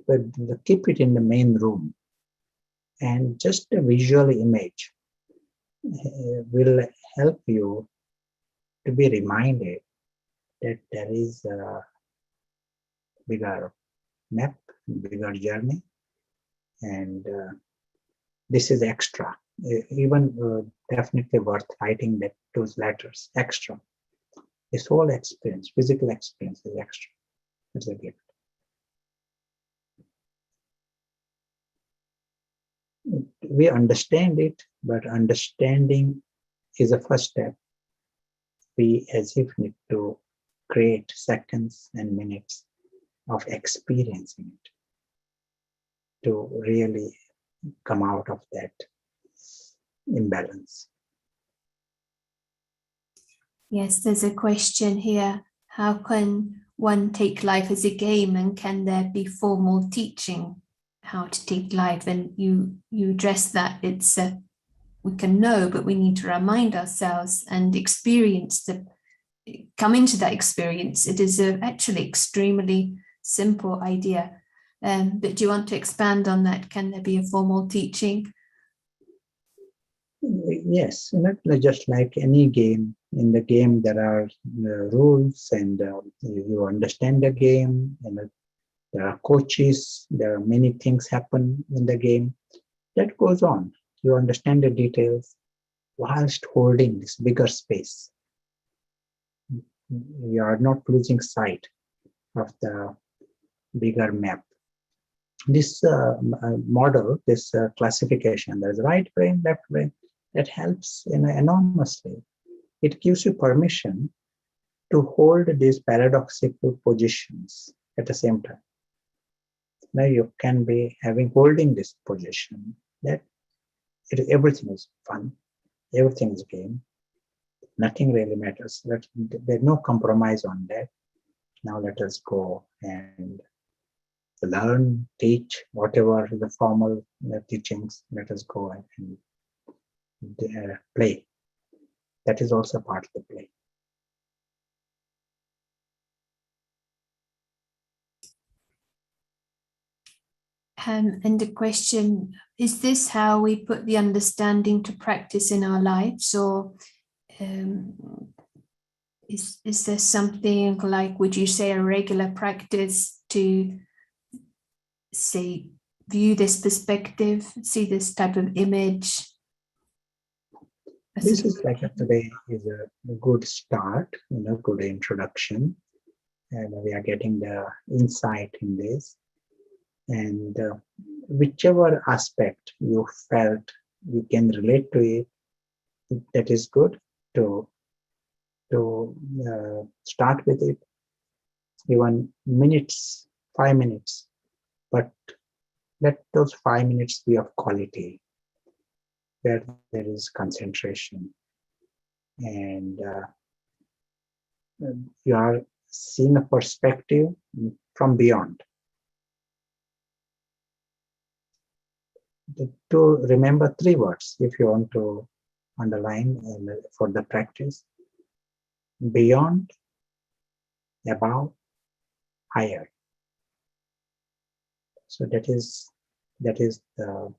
Speaker 2: But keep it in the main room, and just a visual image will help you to be reminded that there is a bigger map, bigger journey, and this is extra. Even definitely worth writing that those letters extra. This whole experience, physical experience, is extra. It's a gift. We understand it, but understanding is a first step. We as if need to create seconds and minutes of experiencing it to really come out of that imbalance.
Speaker 1: Yes, there's a question here. How can one take life as a game, and can there be formal teaching how to take life? And you address that. It's we can know, but we need to remind ourselves and come into that experience. It is actually extremely simple idea. But do you want to expand on that? Can there be a formal teaching?
Speaker 2: Yes, just like any game. In the game, there are rules, and you understand the game. There are coaches. There are many things happen in the game. That goes on. You understand the details whilst holding this bigger space. You are not losing sight of the bigger map. This model, this classification, there's right brain, left brain, that helps enormously. It gives you permission to hold these paradoxical positions at the same time. Now you can be holding this position that everything is fun, everything is game, nothing really matters. There's no compromise on that. Now let us go and learn, teach, whatever the formal teachings. Let us go and play. That is also part of the play.
Speaker 1: And the question, is this how we put the understanding to practice in our lives? Or is there something like, would you say, a regular practice to, say, view this perspective, see this type of image?
Speaker 2: This is like today is a good start, good introduction. And we are getting the insight in this. And whichever aspect you felt you can relate to it, that is good to start with it. Even minutes, 5 minutes, but let those 5 minutes be of quality, where there is concentration, and you are seeing a perspective from beyond. To remember 3 words, if you want to underline for the practice: beyond, above, higher. So that is the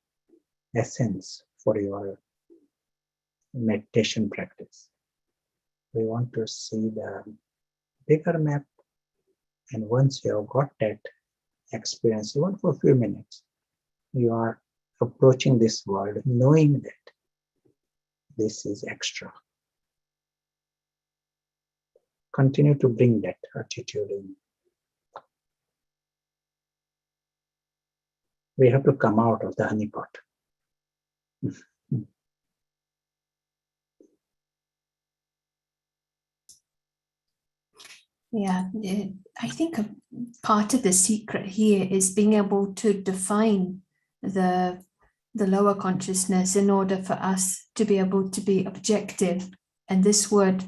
Speaker 2: essence for your meditation practice. We want to see the bigger map, and once you have got that experience, even for a few minutes, you are approaching this world knowing that this is extra. Continue to bring that attitude in. We have to come out of the honeypot.
Speaker 1: Yeah, I think a part of the secret here is being able to define the lower consciousness in order for us to be able to be objective. And this word,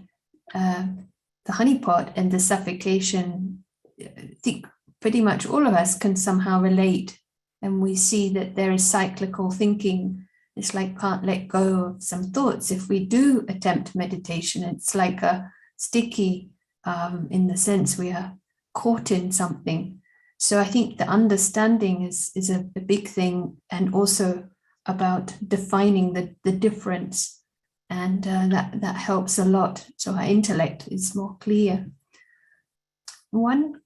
Speaker 1: the honeypot and the suffocation, I think pretty much all of us can somehow relate. And we see that there is cyclical thinking. It's like can't let go of some thoughts. If we do attempt meditation, it's like a sticky, in the sense we are caught in something. So I think the understanding is a big thing, and also about defining the difference, and that helps a lot. So our intellect is more clear. One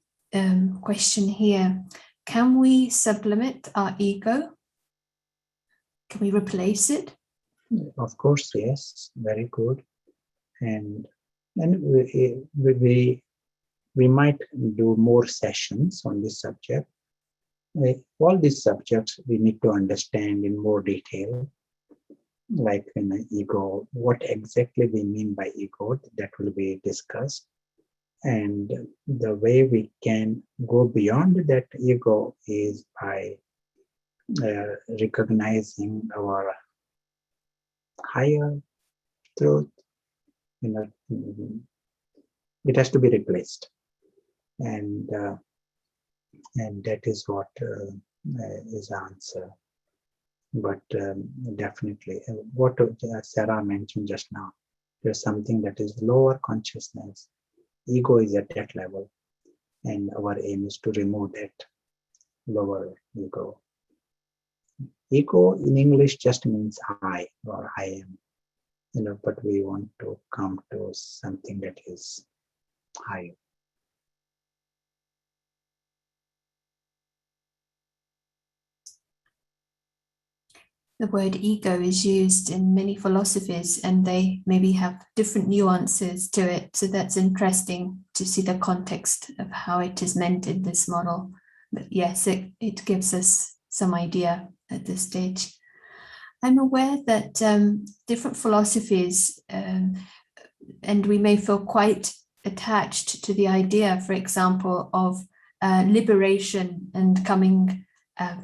Speaker 1: question here: can we sublimate our ego? Can we replace it?
Speaker 2: Of course, yes, very good. And we might do more sessions on this subject. All these subjects we need to understand in more detail, like in the ego, what exactly we mean by ego, that will be discussed. And the way we can go beyond that ego is by recognizing our higher truth. It has to be replaced, and that is what is the answer. But definitely, what Sarah mentioned just now, there's something that is lower consciousness. Ego is at that level, and our aim is to remove that lower ego. Ego in English just means I or I am, but we want to come to something that is higher.
Speaker 1: The word ego is used in many philosophies, and they maybe have different nuances to it. So that's interesting to see the context of how it is meant in this model. But yes, it gives us some idea at this stage. I'm aware that different philosophies, and we may feel quite attached to the idea, for example, of liberation and coming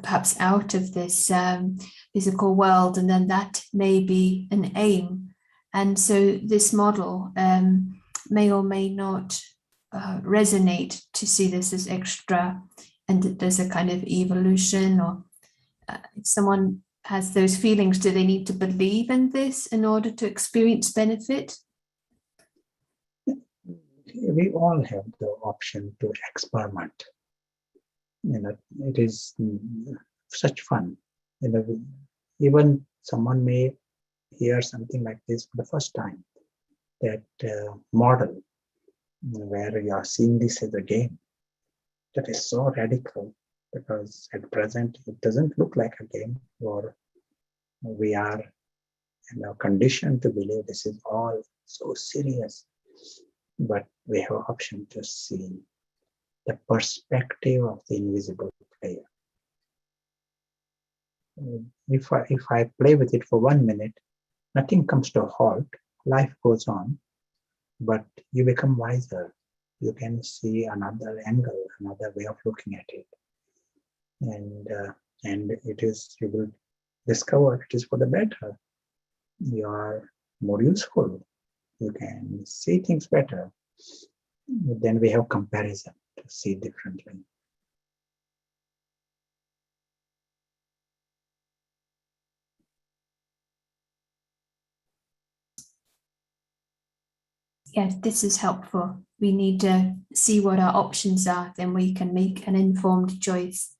Speaker 1: perhaps out of this physical world, and then that may be an aim. And so this model may or may not resonate to see this as extra, and that there's a kind of evolution, or if someone has those feelings, do they need to believe in this in order to experience benefit?
Speaker 2: We all have the option to experiment. It is such fun. Even someone may hear something like this for the first time, that model where you are seeing this as a game, that is so radical, because at present it doesn't look like a game, or we are conditioned to believe this is all so serious. But we have an option to see the perspective of the invisible player. If I play with it for 1 minute, nothing comes to a halt, life goes on, but you become wiser. You can see another angle, another way of looking at it. And you will discover it is for the better. You are more useful. You can see things better. Then we have comparison to see differently.
Speaker 1: Yes, this is helpful. We need to see what our options are, then we can make an informed choice.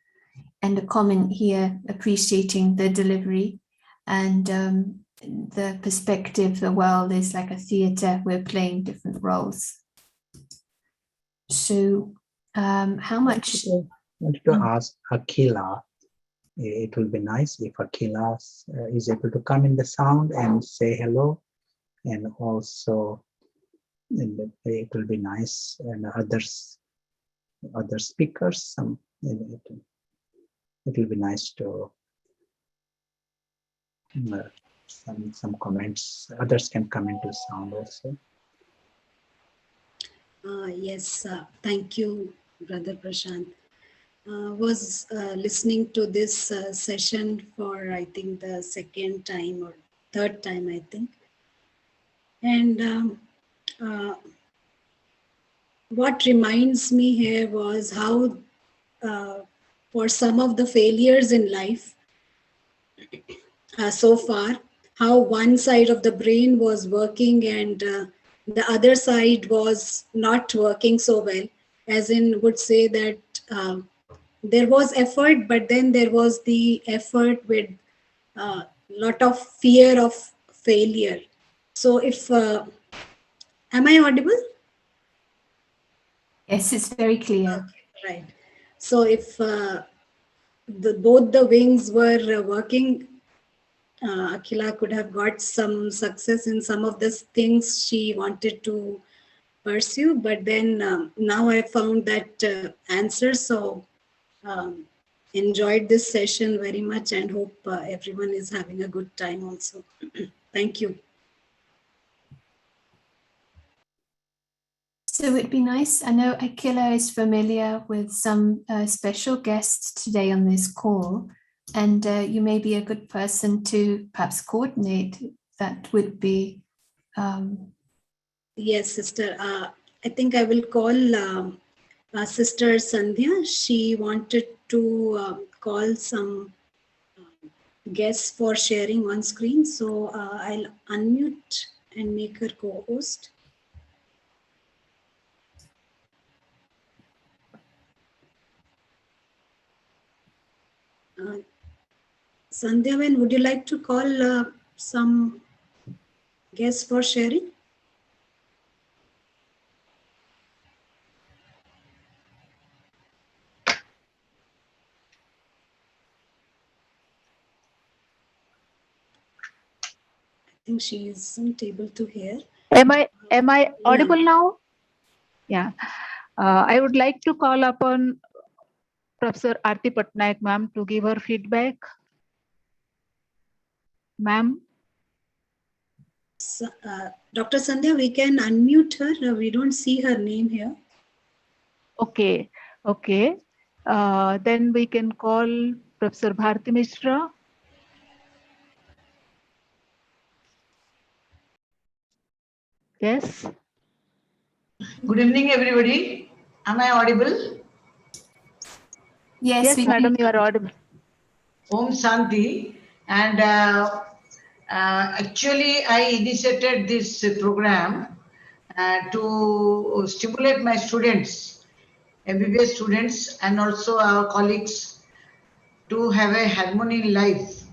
Speaker 1: And a comment here, appreciating the delivery. and the perspective, the world is like a theater. We're playing different roles. So how much?
Speaker 2: I wanted to ask Akila. It will be nice if Akila is able to come in the sound and say hello, and also it will be nice, and other speakers, it will be nice to some comments. Others can come into sound also.
Speaker 3: Yes, thank you, Brother Prashant. Was listening to this session for, I think, the second time or third time, I think. And what reminds me here was how, for some of the failures in life so far, how one side of the brain was working and the other side was not working so well, as in would say that there was effort, but then there was the effort with a lot of fear of failure. So if, am I audible?
Speaker 1: Yes, it's very clear.
Speaker 3: Okay, right. So if both the wings were working, Akila could have got some success in some of the things she wanted to pursue, but then now I found that answer. So enjoyed this session very much and hope everyone is having a good time also. Thank you.
Speaker 1: So it'd be nice. I know Akila is familiar with some special guests today on this call, and you may be a good person to perhaps coordinate. That would be.
Speaker 3: Yes, sister. I think I will call Sister Sandhya. She wanted to call some guests for sharing on screen. So I'll unmute and make her co-host. Sandhya, would you like to call some guests for sharing? I think she isn't able to hear.
Speaker 4: Am I audible now? Yeah. I would like to call upon Professor Aarti Patnaik ma'am to give her feedback. Ma'am.
Speaker 3: So, Dr. Sandhya, we can unmute her. We don't see her name here.
Speaker 4: Okay. Okay. Then we can call Professor Bharti Mishra. Yes.
Speaker 5: Good evening, everybody. Am I audible?
Speaker 1: Yes,
Speaker 4: madam, you are audible.
Speaker 5: Om Shanti. And actually, I initiated this program to stimulate my students, MBBS students, and also our colleagues to have a harmony in life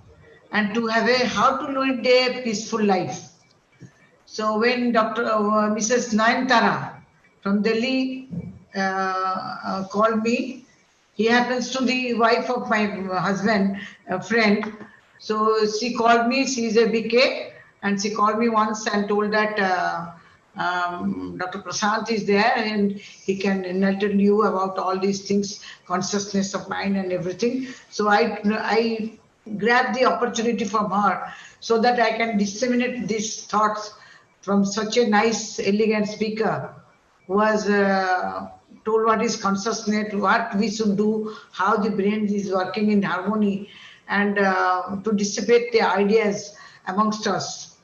Speaker 5: and to have how to lead a peaceful life. So when Mrs. Nayantara from Delhi called me, he happens to be wife of my husband, a friend. So she called me, she is a BK, and she called me once and told that Dr. Prashant is there and he can enlighten you about all these things, consciousness of mind and everything. So I grabbed the opportunity from her so that I can disseminate these thoughts from such a nice, elegant speaker who has told what is consciousness, what we should do, how the brain is working in harmony, and to dissipate the ideas amongst us.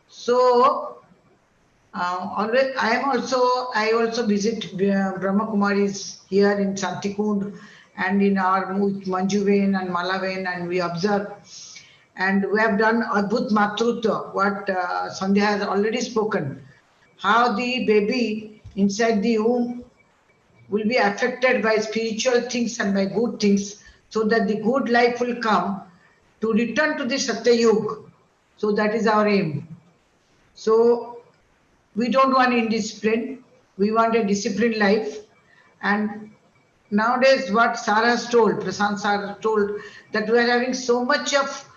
Speaker 5: So, I also visit Brahma Kumaris here in Chantikund and in our Manjuven and Malaven, and we observe. And we have done Adbhut Matrutva, what Sandhya has already spoken, how the baby inside the womb will be affected by spiritual things and by good things, so that the good life will come to return to the Satya Yuga. So that is our aim. So we don't want indiscipline. We want a disciplined life. And nowadays, what Sarah has told, Prasant Sarah told, that we are having so much of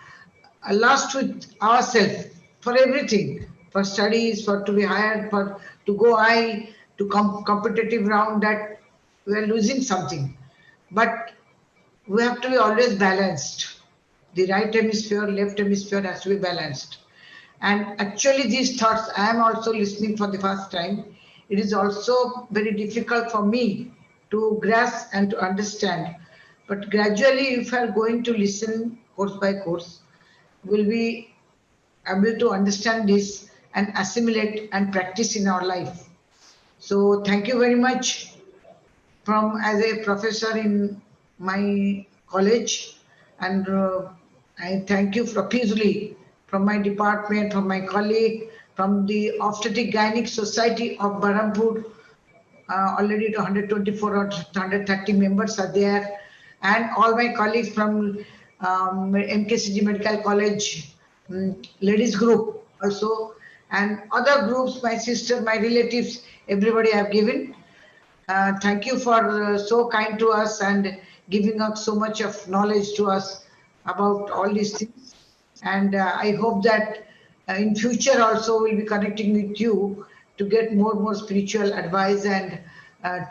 Speaker 5: lost with ourselves for everything, for studies, for to be hired, for to go high, to competitive round, that we are losing something. But we have to be always balanced. The right hemisphere, left hemisphere has to be balanced. And actually these thoughts, I am also listening for the first time. It is also very difficult for me to grasp and to understand. But gradually, if I are going to listen course by course, will be able to understand this and assimilate and practice in our life. So thank you very much from as a professor in my college, and I thank you profusely from my department, from my colleague, from the Obstetric Gynec Society of Berhampur. Already 124 or 130 members are there, and all my colleagues from MKCG Medical College ladies group also, and other groups, my sister, my relatives, everybody have given. Thank you for so kind to us and giving us so much of knowledge to us about all these things. And I hope that in future also we'll be connecting with you to get more spiritual advice and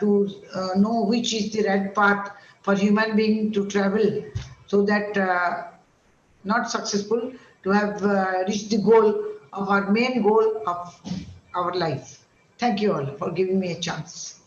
Speaker 5: to know which is the right path for human being to travel, so that not successful, to have reached the goal of our main goal of our life. Thank you all for giving me a chance.